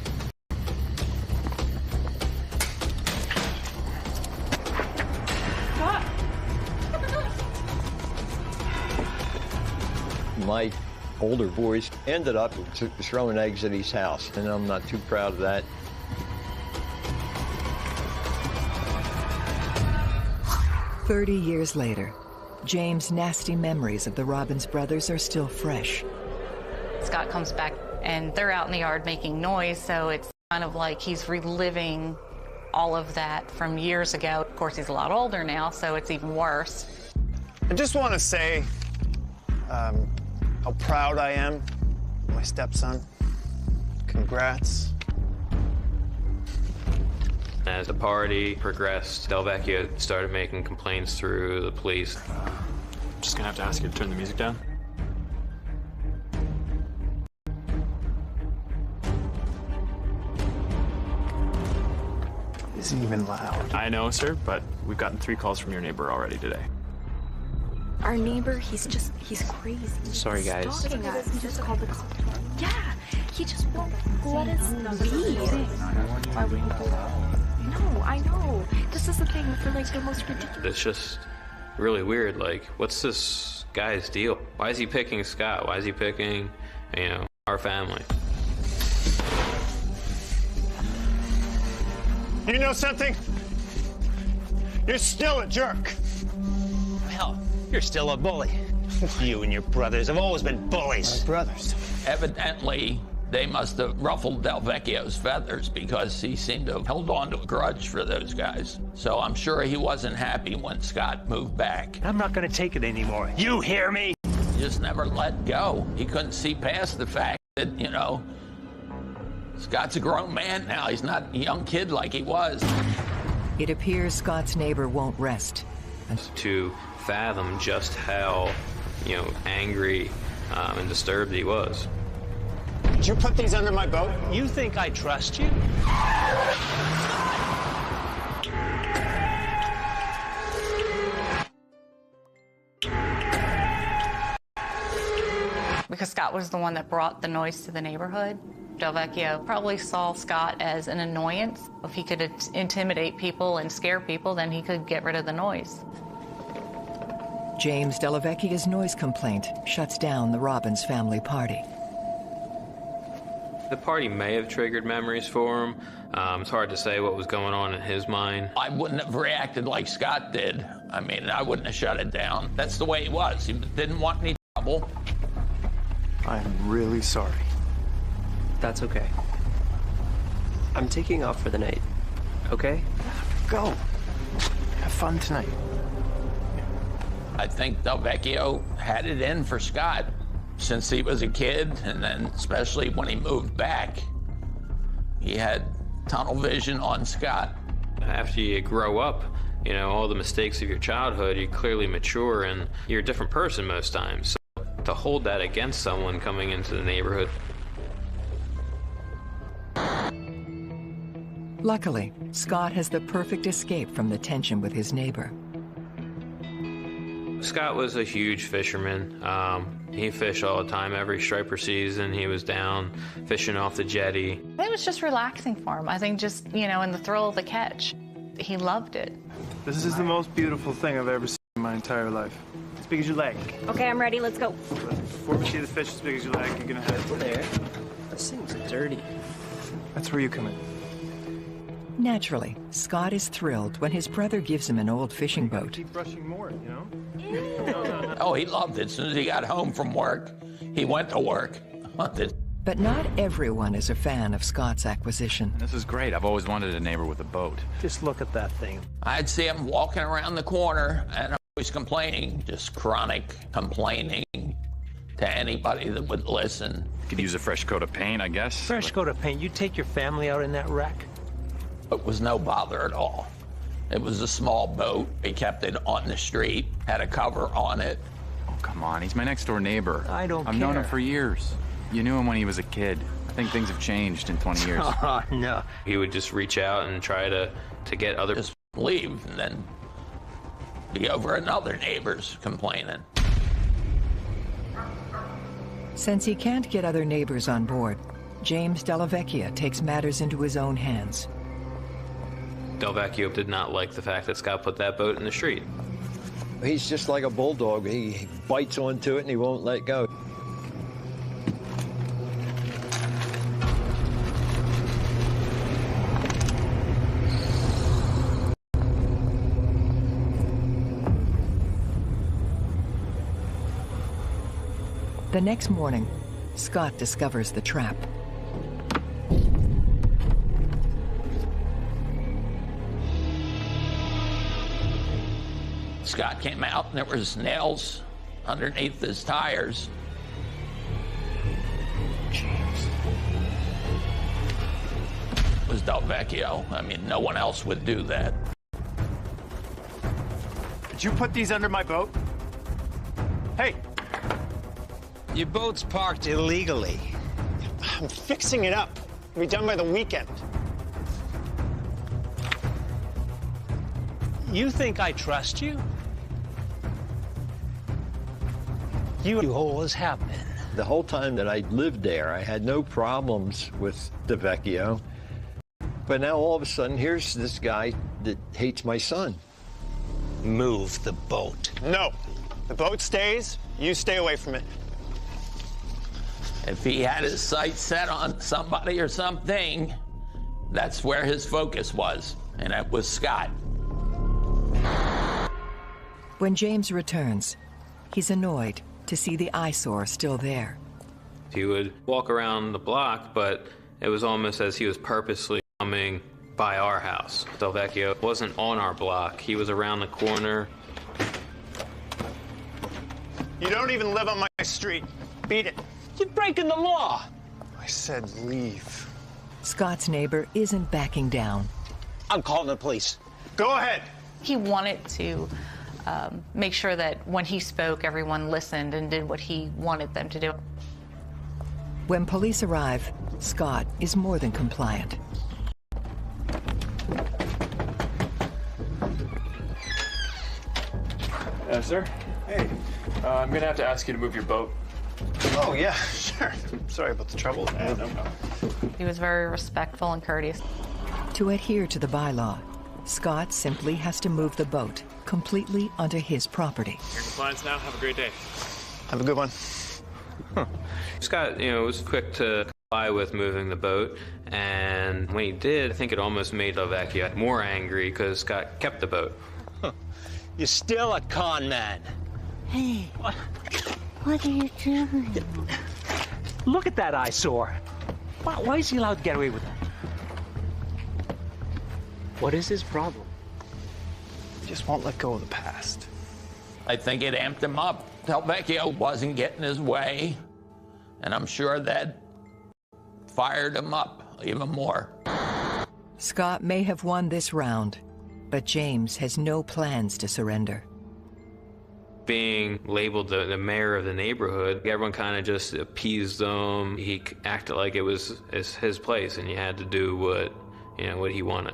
My older boys ended up throwing eggs at his house, and I'm not too proud of that. "30 years later, James' nasty memories of the Robbins brothers are still fresh. Scott comes back, and they're out in the yard making noise, so it's kind of like he's reliving all of that from years ago. Of course, he's a lot older now, so it's even worse. I just want to say how proud I am of my stepson. Congrats. As the party progressed, Delvecchio started making complaints through the police. I'm just gonna have to ask you to turn the music down. Isn't even loud. I know, sir, but we've gotten 3 calls from your neighbor already today. Our neighbor, he's crazy. Sorry, guys. Stalking us. He just called the cops. Yeah, he just won't let us leave. No, I know. This is the thing for like the most ridiculous. It's just really weird. Like, what's this guy's deal? Why is he picking Scott? Why is he picking, you know, our family? You know something? You're still a jerk. Hell, you're still a bully. You and your brothers have always been bullies. Brothers. Evidently, they must have ruffled Delvecchio's feathers because he seemed to have held on to a grudge for those guys. So I'm sure he wasn't happy when Scott moved back. I'm not gonna take it anymore. You hear me? He just never let go. He couldn't see past the fact that, you know, Scott's a grown man now. He's not a young kid like he was. It appears Scott's neighbor won't rest. To fathom just how, you know, angry and disturbed he was. Did you put these under my boat? You think I trust you? Because Scott was the one that brought the noise to the neighborhood. Delvecchio probably saw Scott as an annoyance. If he could intimidate people and scare people, then he could get rid of the noise. James Delvecchio's noise complaint shuts down the Robbins family party. The party may have triggered memories for him. It's hard to say what was going on in his mind. I wouldn't have reacted like Scott did. I mean, I wouldn't have shut it down. That's the way he was. He didn't want any trouble. I'm really sorry. That's okay. I'm taking off for the night, okay? Go. Have fun tonight. I think Delvecchio had it in for Scott since he was a kid, and then especially when he moved back, he had tunnel vision on Scott. After you grow up, you know, all the mistakes of your childhood, you clearly mature and you're a different person most times. So to hold that against someone coming into the neighborhood. Luckily, Scott has the perfect escape from the tension with his neighbor. Scott was a huge fisherman. He fished all the time. Every striper season, he was down fishing off the jetty. It was just relaxing for him. I think just, you know, in the thrill of the catch. He loved it. This is the most beautiful thing I've ever seen in my entire life. As big as your leg. Okay, I'm ready. Let's go. Before we see the fish as big as your leg, you're gonna head there. This thing's dirty. That's where you come in. Naturally, Scott is thrilled when his brother gives him an old fishing boat. Keep brushing more, you know? Oh, he loved it. As soon as he got home from work, he went to work. But not everyone is a fan of Scott's acquisition. This is great. I've always wanted a neighbor with a boat. Just look at that thing. I'd see him walking around the corner and always complaining, just chronic complaining to anybody that would listen. Could use a fresh coat of paint, I guess. Fresh coat of paint. You take your family out in that wreck? It was no bother at all. It was a small boat. He kept it on the street, had a cover on it. Oh, come on. He's my next-door neighbor. I don't I've known him for years. You knew him when he was a kid. I think things have changed in 20 years. Oh, no. He would just reach out and try to get others to leave, and then be over another neighbor's complaining. Since he can't get other neighbors on board, James Dellavecchia takes matters into his own hands. Delvecchio did not like the fact that Scott put that boat in the street. He's just like a bulldog. He bites onto it and he won't let go. The next morning, Scott discovers the trap. Scott came out and there was nails underneath his tires. Jeez. It was Delvecchio. I mean, no one else would do that. Did you put these under my boat? Hey! Your boat's parked illegally. I'm fixing it up. It'll be done by the weekend. You think I trust you? You always have been. The whole time that I lived there, I had no problems with Delvecchio. But now all of a sudden, here's this guy that hates my son. Move the boat. No. The boat stays. You stay away from it. If he had his sights set on somebody or something, that's where his focus was, and it was Scott. When James returns, he's annoyed to see the eyesore still there. He would walk around the block, but it was almost as he was purposely coming by our house. Delvecchio wasn't on our block. He was around the corner. You don't even live on my street. Beat it. You're breaking the law. I said leave. Scott's neighbor isn't backing down. I'm calling the police. Go ahead. He wanted to make sure that when he spoke, everyone listened and did what he wanted them to do. When police arrive, Scott is more than compliant. Sir? Hey. I'm gonna have to ask you to move your boat. Oh, yeah, sure. Sorry about the trouble. No problem. He was very respectful and courteous. To adhere to the bylaw, Scott simply has to move the boat completely onto his property. Your compliance now. Have a great day. Have a good one. Scott, was quick to comply with moving the boat, and when he did, I think it almost made Delvecchio more angry because Scott kept the boat. You're still a con man. Hey, what are you doing? Look at that eyesore. Why is he allowed to get away with that? What is his problem? He just won't let go of the past. I think it amped him up. Delvecchio wasn't getting his way, and I'm sure that fired him up even more. Scott may have won this round, but James has no plans to surrender. Being labeled the mayor of the neighborhood, everyone kind of just appeased him. He acted like it was his place, and he had to do what he wanted.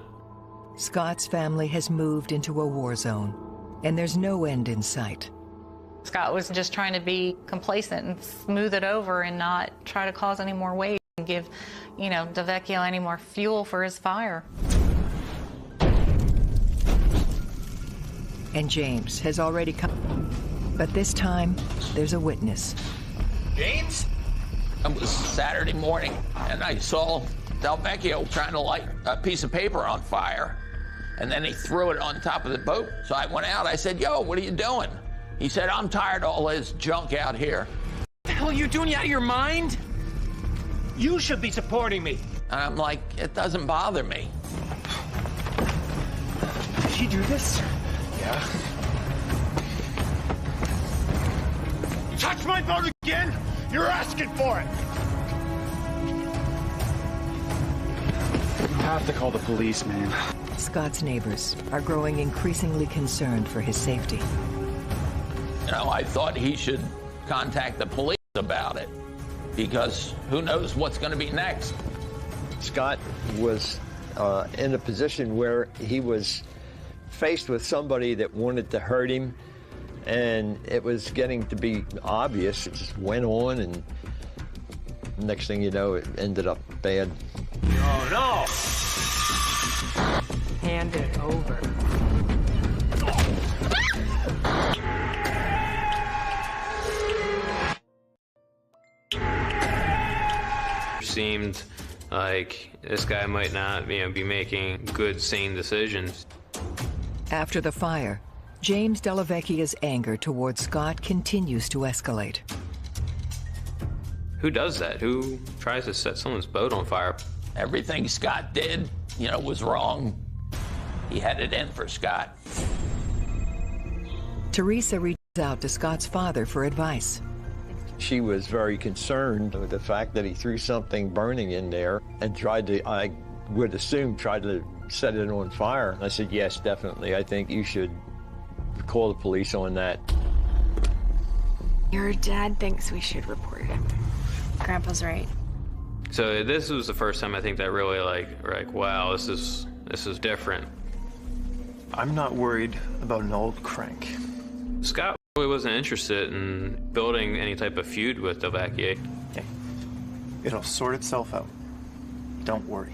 Scott's family has moved into a war zone, and there's no end in sight. Scott was just trying to be complacent and smooth it over and not try to cause any more waves and give, Delvecchio any more fuel for his fire. And James has already come. But this time, there's a witness. James? It was Saturday morning, and I saw Delvecchio trying to light a piece of paper on fire. And then he threw it on top of the boat. So I went out. I said, yo, what are you doing? He said, I'm tired of all this junk out here. What the hell are you doing? You out of your mind? You should be supporting me. And I'm like, it doesn't bother me. Did he do this? Yeah. You touch my boat again, you're asking for it. have to call the police, man. Scott's neighbors are growing increasingly concerned for his safety. You know, I thought he should contact the police about it, because who knows what's going to be next. Scott was in a position where he was faced with somebody that wanted to hurt him, and it was getting to be obvious. It just went on, and next thing you know, it ended up bad. Oh, no! Hand it over. Seemed like this guy might not, be making good, sane decisions. After the fire, James Dellavecchia's anger toward Scott continues to escalate. Who does that? Who tries to set someone's boat on fire? Everything Scott did, was wrong. He had it in for Scott. Teresa reaches out to Scott's father for advice. She was very concerned with the fact that he threw something burning in there and tried to, I would assume, tried to set it on fire. I said, yes, definitely. I think you should call the police on that. Your dad thinks we should report him. Grandpa's right. So this was the first time I think that really like wow, this is different. I'm not worried about an old crank. Scott really wasn't interested in building any type of feud with Dellavecchia. Okay. It'll sort itself out. Don't worry.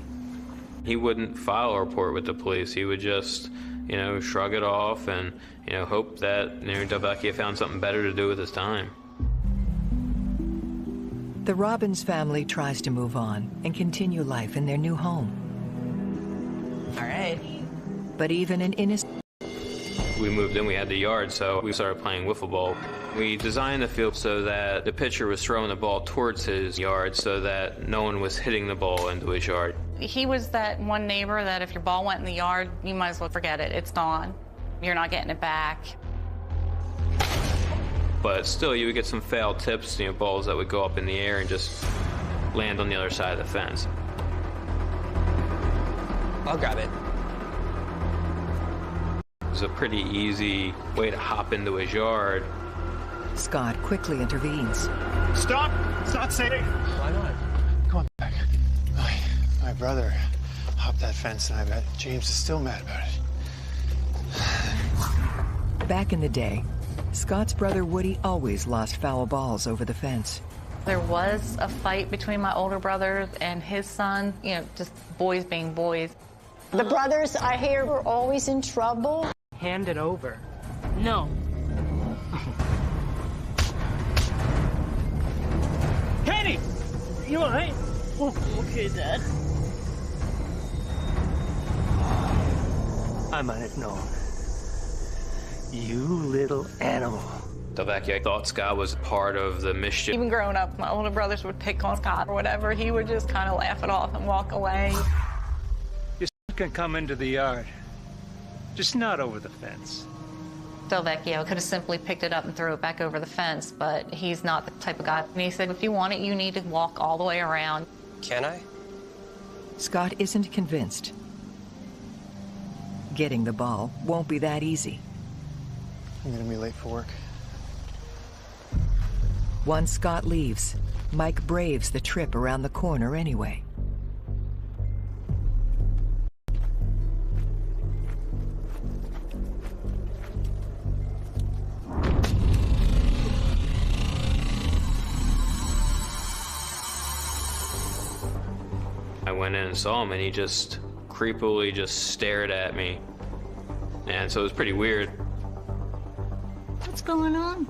He wouldn't file a report with the police. He would just, shrug it off and, hope that, Dellavecchia found something better to do with his time. The Robbins family tries to move on and continue life in their new home. All right. But even an innocent... We moved in, we had the yard, so we started playing wiffle ball. We designed the field so that the pitcher was throwing the ball towards his yard so that no one was hitting the ball into his yard. He was that one neighbor that if your ball went in the yard, you might as well forget it. It's gone. You're not getting it back. But still, you would get some foul tips, balls that would go up in the air and just land on the other side of the fence. I'll grab it. It was a pretty easy way to hop into his yard. Scott quickly intervenes. Stop! It's not safe! Why not? Come on back. My brother hopped that fence, and I bet James is still mad about it. Back in the day, Scott's brother Woody always lost foul balls over the fence. There was a fight between my older brother and his son, just boys being boys. The brothers, I hear, were always in trouble. Hand it over. No. Kenny! You all right? Oh, okay, Dad. I might have known. You little animal. Dellavecchia thought Scott was part of the mischief. Even growing up, my older brothers would pick on Scott or whatever. He would just kind of laugh it off and walk away. Your son can come into the yard, just not over the fence. Dellavecchia could have simply picked it up and threw it back over the fence, but he's not the type of guy. And he said, if you want it, you need to walk all the way around. Can I? Scott isn't convinced. Getting the ball won't be that easy. I'm gonna be late for work. Once Scott leaves, Mike braves the trip around the corner anyway. I went in and saw him, and he just creepily just stared at me. And so it was pretty weird. What's going on?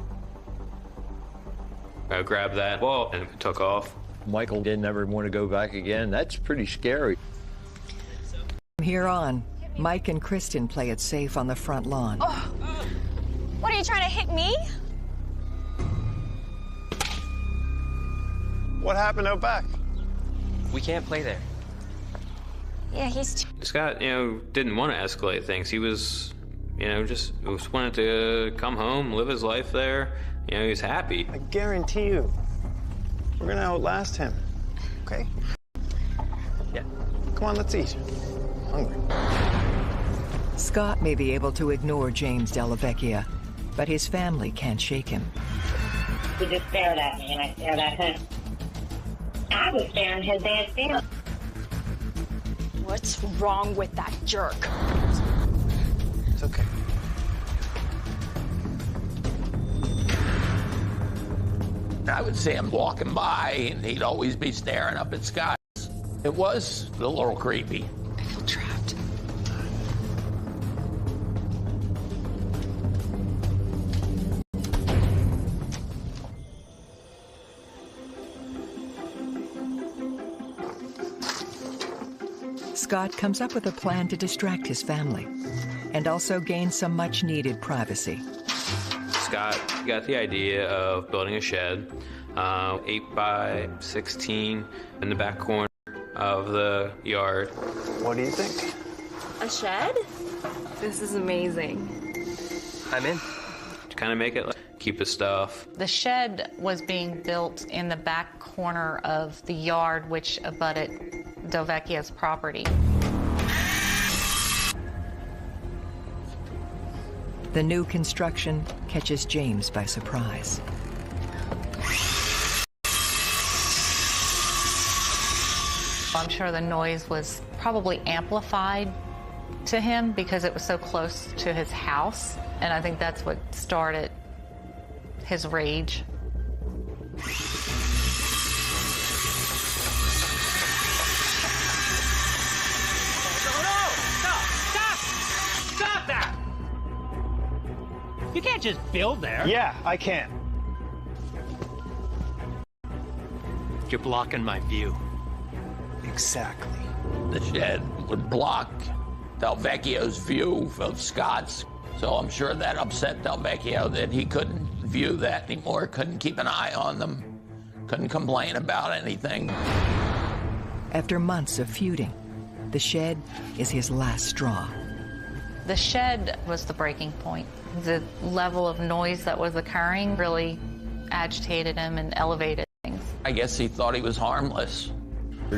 I grabbed that ball and took off. Michael didn't ever want to go back again. That's pretty scary. From here on, Mike and Kristen play it safe on the front lawn. Oh. What, are you trying to hit me? What happened out back? We can't play there. Yeah, he's... Scott, didn't want to escalate things. He was, just wanted to come home, live his life there. He was happy. I guarantee you, we're gonna outlast him. Okay? Yeah. Come on, let's eat. I'm hungry. Scott may be able to ignore James Della Vecchia, but his family can't shake him. He just stared at me, and I stared at him. I was staring his ass down. What's wrong with that jerk? It's okay. I would see him walking by, and he'd always be staring up at Scott. It was a little creepy. I feel trapped. Scott comes up with a plan to distract his family and also gain some much-needed privacy. Scott got the idea of building a shed, 8 by 16 in the back corner of the yard. What do you think? A shed? This is amazing. I'm in. To kind of make it keep his stuff. The shed was being built in the back corner of the yard, which abutted Del Vecchia's property. The new construction catches James by surprise. I'm sure the noise was probably amplified to him because it was so close to his house, and I think that's what started his rage. Stop that! You can't just build there. Yeah, I can. You're blocking my view. Exactly. The shed would block Del Vecchio's view of Scott's, so I'm sure that upset Del Vecchio that he couldn't view that anymore, couldn't keep an eye on them, couldn't complain about anything. After months of feuding, the shed is his last straw. The shed was the breaking point. The level of noise that was occurring really agitated him and elevated things. I guess he thought he was harmless.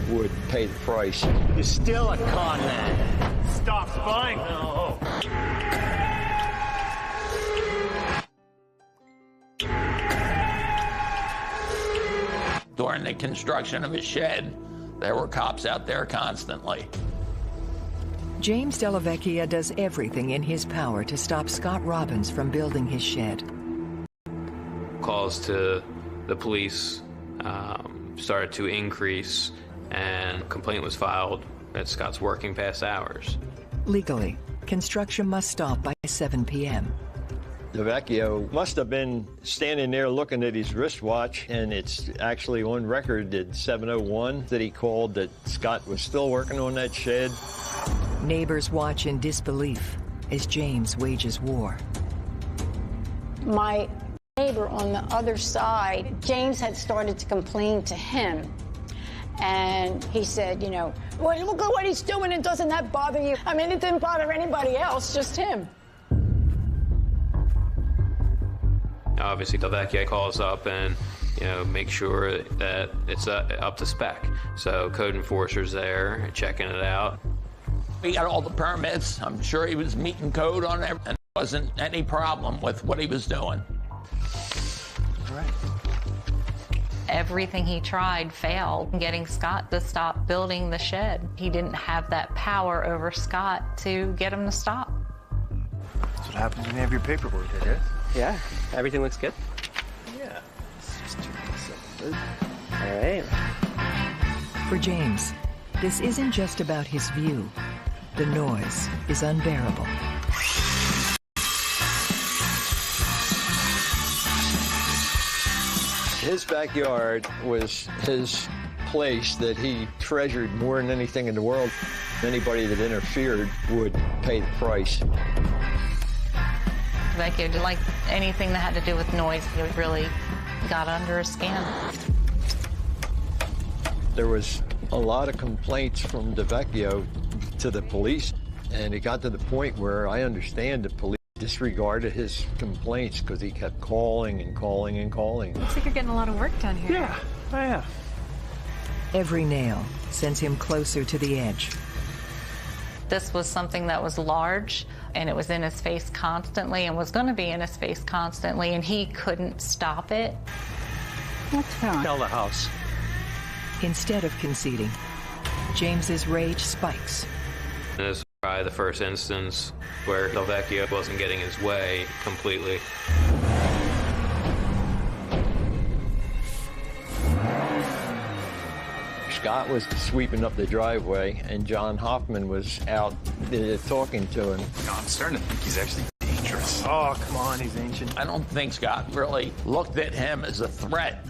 Would pay the price. You're still a con man. Stop spying. No. During the construction of his shed, there were cops out there constantly. James Della Vecchia does everything in his power to stop Scott Robbins from building his shed. Calls to the police started to increase, and a complaint was filed that Scott's working past hours. Legally, construction must stop by 7 p.m. Vecchio must have been standing there looking at his wristwatch, and it's actually on record at 7:01 that he called that Scott was still working on that shed. Neighbors watch in disbelief as James wages war. My neighbor on the other side, James had started to complain to him. And he said, you know, well, look at what he's doing, and doesn't that bother you? I mean, it didn't bother anybody else, just him. Obviously, Del Vecchia calls up and, make sure that it's up to spec. So code enforcers there checking it out. He got all the permits. I'm sure he was meeting code on everything. And there wasn't any problem with what he was doing. All right. Everything he tried failed, getting Scott to stop building the shed. He didn't have that power over Scott to get him to stop. That's what happens when you have your paperwork, I guess. Yeah, everything looks good. Yeah. Let's just turn this up. All right. For James, this isn't just about his view. The noise is unbearable. His backyard was his place that he treasured more than anything in the world. Anybody that interfered would pay the price. Vecchio didn't like anything that had to do with noise. It really got under his skin. There was a lot of complaints from Vecchio to the police, and it got to the point where I understand the police disregarded his complaints because he kept calling and calling and calling. Looks like you're getting a lot of work done here. Yeah, I am. Every nail sends him closer to the edge. This was something that was large, and it was in his face constantly and was going to be in his face constantly, and he couldn't stop it. What's wrong? Sell the house. Instead of conceding, James's rage spikes. This was probably the first instance where Del Vecchio wasn't getting his way completely. Scott was sweeping up the driveway, and John Hoffman was out talking to him. I'm starting to think he's actually dangerous. Oh, come on, he's ancient. I don't think Scott really looked at him as a threat.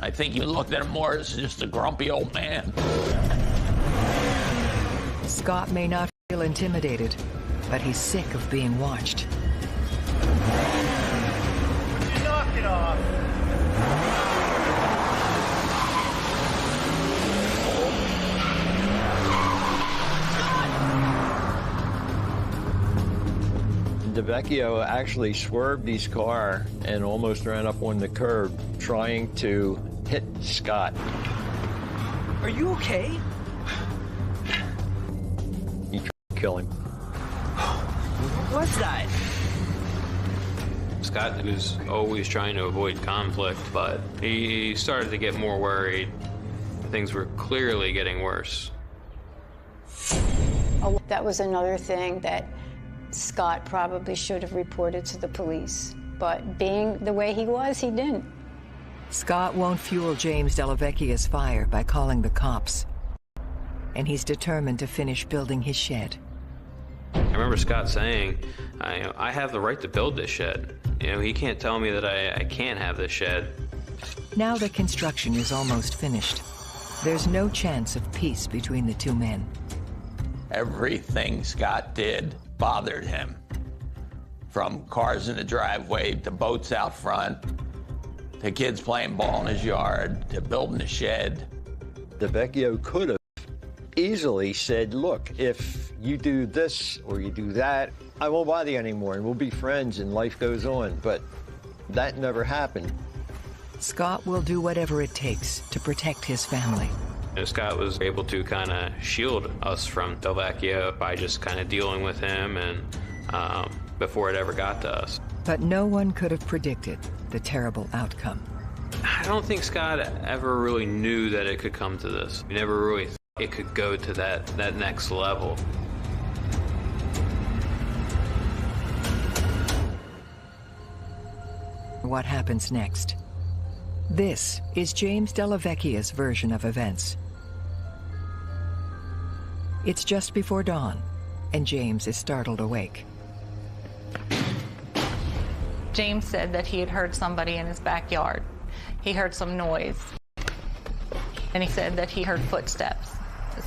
I think he looked at him more as just a grumpy old man. Scott may not feel intimidated, but he's sick of being watched. You knock it off. DeVecchio actually swerved his car and almost ran up on the curb trying to hit Scott. Are you okay? He tried to kill him. What was that? Scott was always trying to avoid conflict, but he started to get more worried. Things were clearly getting worse. Oh, that was another thing that Scott probably should have reported to the police, but being the way he was, he didn't. Scott won't fuel James Della Vecchia's fire by calling the cops, and he's determined to finish building his shed. I remember Scott saying, I have the right to build this shed. He can't tell me that I can't have this shed. Now that construction is almost finished, there's no chance of peace between the two men. Everything Scott did bothered him. From cars in the driveway, to boats out front, to kids playing ball in his yard, to building a shed. DeVecchio could have easily said, look, if you do this or you do that, I won't bother you anymore and we'll be friends and life goes on. But that never happened. Scott will do whatever it takes to protect his family. Scott was able to kind of shield us from Del Vecchio by just kind of dealing with him and before it ever got to us. But no one could have predicted the terrible outcome. I don't think Scott ever really knew that it could come to this. He never really thought it could go to that next level. What happens next? This is James Della Vecchia's version of events. It's just before dawn, and James is startled awake. James said that he had heard somebody in his backyard. He heard some noise, and he said that he heard footsteps.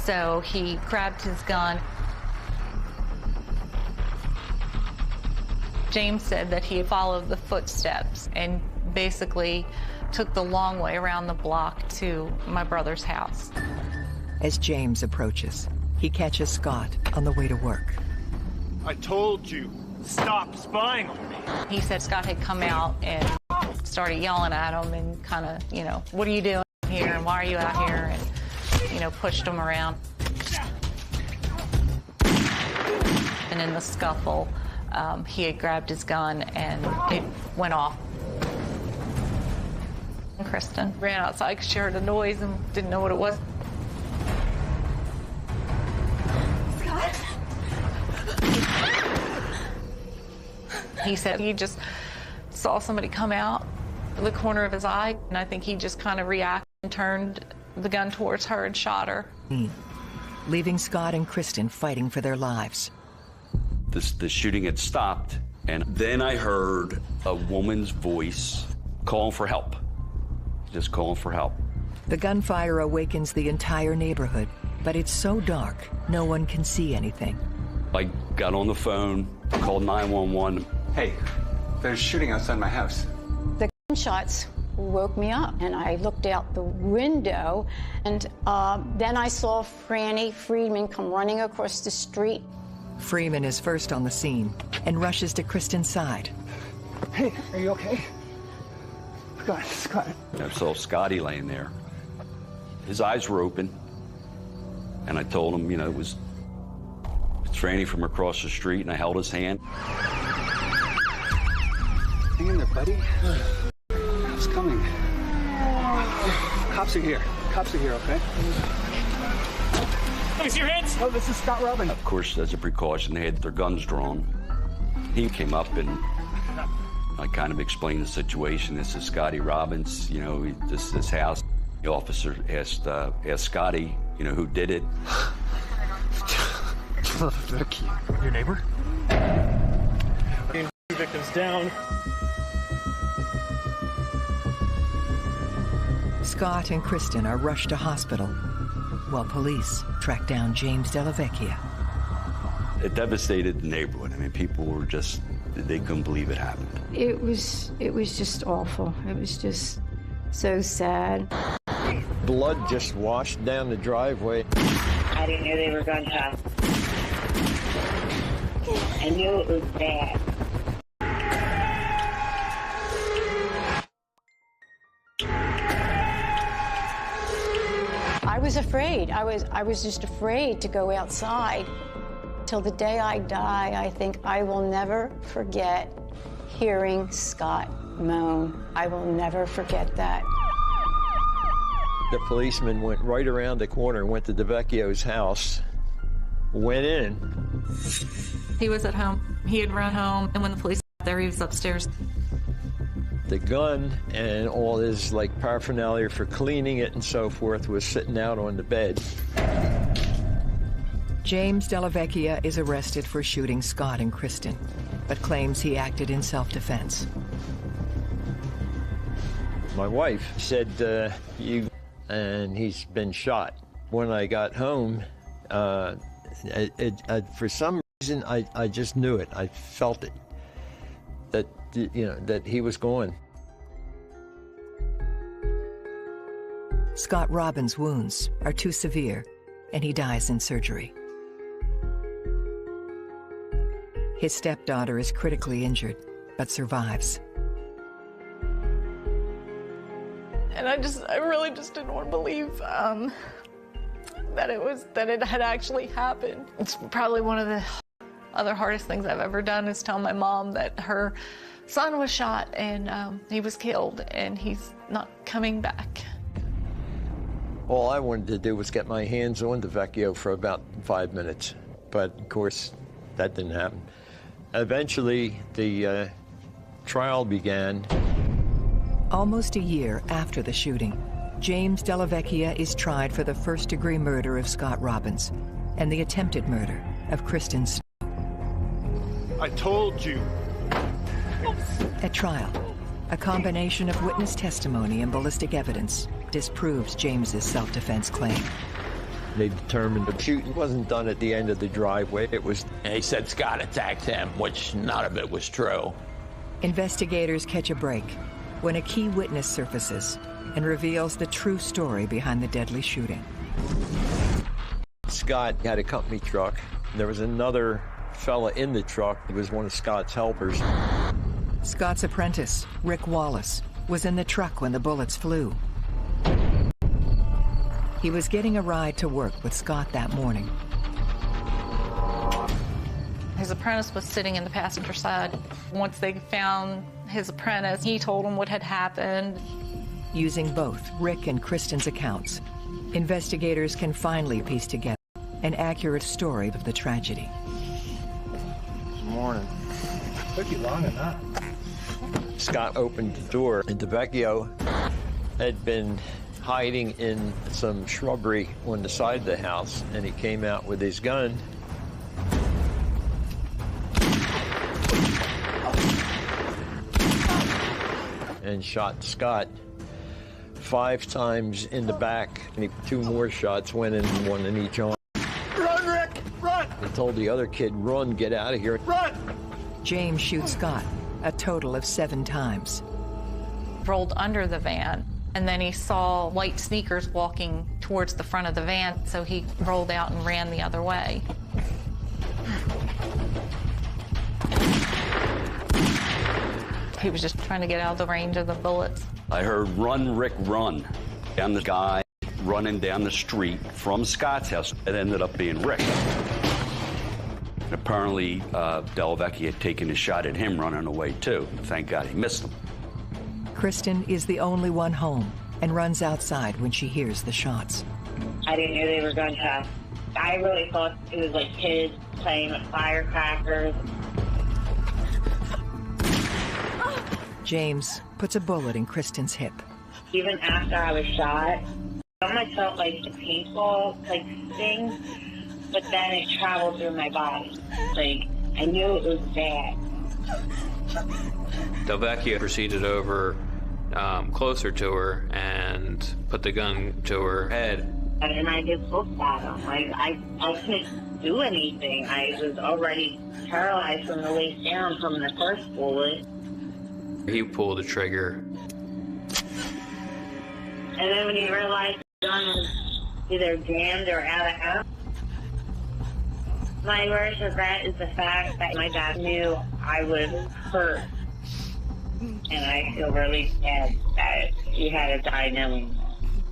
So he grabbed his gun. James said that he followed the footsteps and basically took the long way around the block to my brother's house. As James approaches, he catches Scott on the way to work. I told you, stop spying on me. He said Scott had come out and started yelling at him and kind of, what are you doing here and why are you out here, and, pushed him around. And in the scuffle, he had grabbed his gun and it went off. And Kristen ran outside because she heard a noise and didn't know what it was. Scott? He said he just saw somebody come out of the corner of his eye, and I think he just kind of reacted and turned the gun towards her and shot her. Leaving Scott and Kristen fighting for their lives. The shooting had stopped, and then I heard a woman's voice calling for help. Just calling for help. The gunfire awakens the entire neighborhood, but it's so dark, no one can see anything. I got on the phone, called 911. Hey, there's shooting outside my house. The gunshots woke me up, and I looked out the window, and then I saw Franny Friedman come running across the street. Freeman is first on the scene and rushes to Kristen's side. Hey, are you okay? Scott. I saw Scotty laying there. His eyes were open, and I told him, you know, it's Franny from across the street, and I held his hand. Hang in there, buddy. It's coming. Cops are here. Cops are here, okay? Let me see your hands. Oh, this is Scott Robbins. Of course, as a precaution, they had their guns drawn. He came up and I kind of explained the situation. This is Scotty Robbins, you know, this house. The officer asked Scotty, you know, who did it. Your neighbor? Victims down. Scott and Kristen are rushed to hospital, while police track down James Della Vecchia. It devastated the neighborhood. I mean, people were just, they couldn't believe it happened. It was just awful. It was just so sad. Blood just washed down the driveway. I didn't know they were gunshots. I knew it was bad. I was afraid. I was just afraid to go outside. Till the day I die, I think I will never forget hearing Scott moan. I will never forget that. The policeman went right around the corner, went to DeVecchio's house, went in. He was at home. He had run home, and when the police got there, he was upstairs. The gun and all his paraphernalia for cleaning it and so forth was sitting out on the bed. James Della Vecchia is arrested for shooting Scott and Kristen, but claims he acted in self-defense. My wife said, and he's been shot. When I got home, for some reason, I just knew it. I felt it, that, that he was gone. Scott Robbins' wounds are too severe, and he dies in surgery. His stepdaughter is critically injured, but survives. And I really just didn't want to believe that it had actually happened. It's probably one of the other hardest things I've ever done is tell my mom that her son was shot and he was killed and he's not coming back. All I wanted to do was get my hands on DeVecchio for about 5 minutes, but of course that didn't happen. Eventually, the trial began. Almost a year after the shooting, James Della Vecchia is tried for the first-degree murder of Scott Robbins and the attempted murder of Kristen Snow. I told you. At trial, a combination of witness testimony and ballistic evidence disproves James's self-defense claim. They determined the shooting wasn't done at the end of the driveway. It was... And he said Scott attacked him, which none of it was true. Investigators catch a break when a key witness surfaces and reveals the true story behind the deadly shooting. Scott had a company truck. There was another fella in the truck. He was one of Scott's helpers. Scott's apprentice, Rick Wallace, was in the truck when the bullets flew. He was getting a ride to work with Scott that morning. His apprentice was sitting in the passenger side. Once they found his apprentice, he told him what had happened. Using both Rick and Kristen's accounts, investigators can finally piece together an accurate story of the tragedy. Good morning. Took you long enough. Scott opened the door, and DeVecchio had been hiding in some shrubbery on the side of the house, and he came out with his gun. And shot Scott 5 times in the back, and 2 more shots went in, one in each arm. Run, Rick! Run! He told the other kid, run, get out of here. Run! James shoots Scott a total of 7 times. Rolled under the van, and then he saw white sneakers walking towards the front of the van, so he rolled out and ran the other way. He was just trying to get out of the range of the bullets. I heard, run, Rick, run. And the guy running down the street from Scott's house. It ended up being Rick. Apparently, Delavecchia had taken a shot at him running away, too. Thank God he missed him. Kristen is the only one home and runs outside when she hears the shots. I didn't know they were going to. I really thought it was like kids playing with firecrackers. James puts a bullet in Kristen's hip. Even after I was shot, I almost felt like the paintball thing, but then it traveled through my body. Like, I knew it was bad. Delavecchia proceeded over closer to her and put the gun to her head. And I just looked at him. I couldn't do anything. I was already paralyzed from the waist down from the first bullet. He pulled the trigger. And then when he realized the gun was either jammed or out of house, my worst regret is the fact that my dad knew I was hurt. And I feel really sad that he had to die knowing that.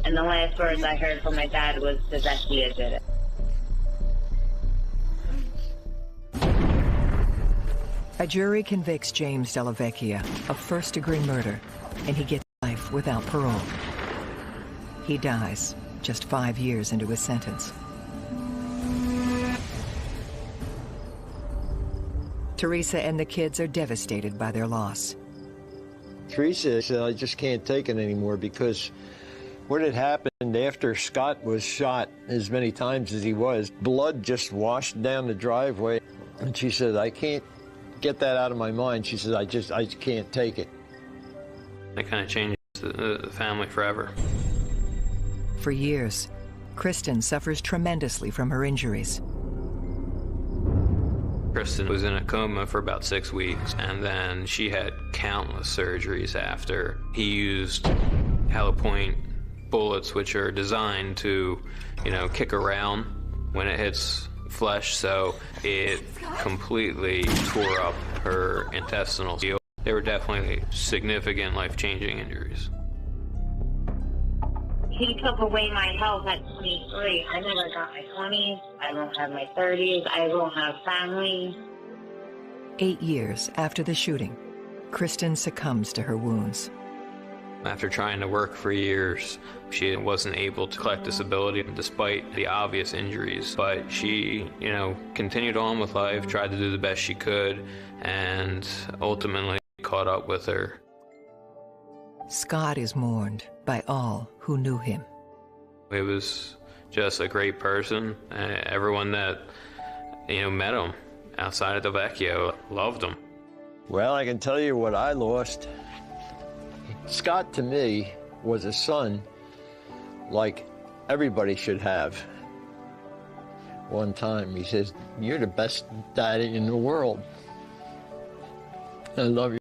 And the last words I heard from my dad was Delavecchia did it. A jury convicts James Delavecchia of first-degree murder, and he gets life without parole. He dies just 5 years into his sentence. Teresa and the kids are devastated by their loss. Teresa said, I just can't take it anymore because what had happened after Scott was shot as many times as he was, blood just washed down the driveway. And she said, I can't get that out of my mind. She said, I just can't take it. It kind of changed the family forever. For years, Kristen suffers tremendously from her injuries. Kristen was in a coma for about 6 weeks, and then she had countless surgeries after. He used hollow point bullets, which are designed to, kick around when it hits flesh, so it completely tore up her intestinal seal. They were definitely significant, life-changing injuries. He took away my health at 23. I never got my 20s. I don't have my 30s. I don't have family. 8 years after the shooting, Kristen succumbs to her wounds. After trying to work for years, she wasn't able to collect disability despite the obvious injuries. But she, continued on with life, tried to do the best she could, and ultimately caught up with her. Scott is mourned by all who knew him. He was just a great person. Everyone that, met him outside of Delavecchia loved him. Well, I can tell you what I lost. Scott, to me, was a son like everybody should have. One time he says, you're the best dad in the world. I love you.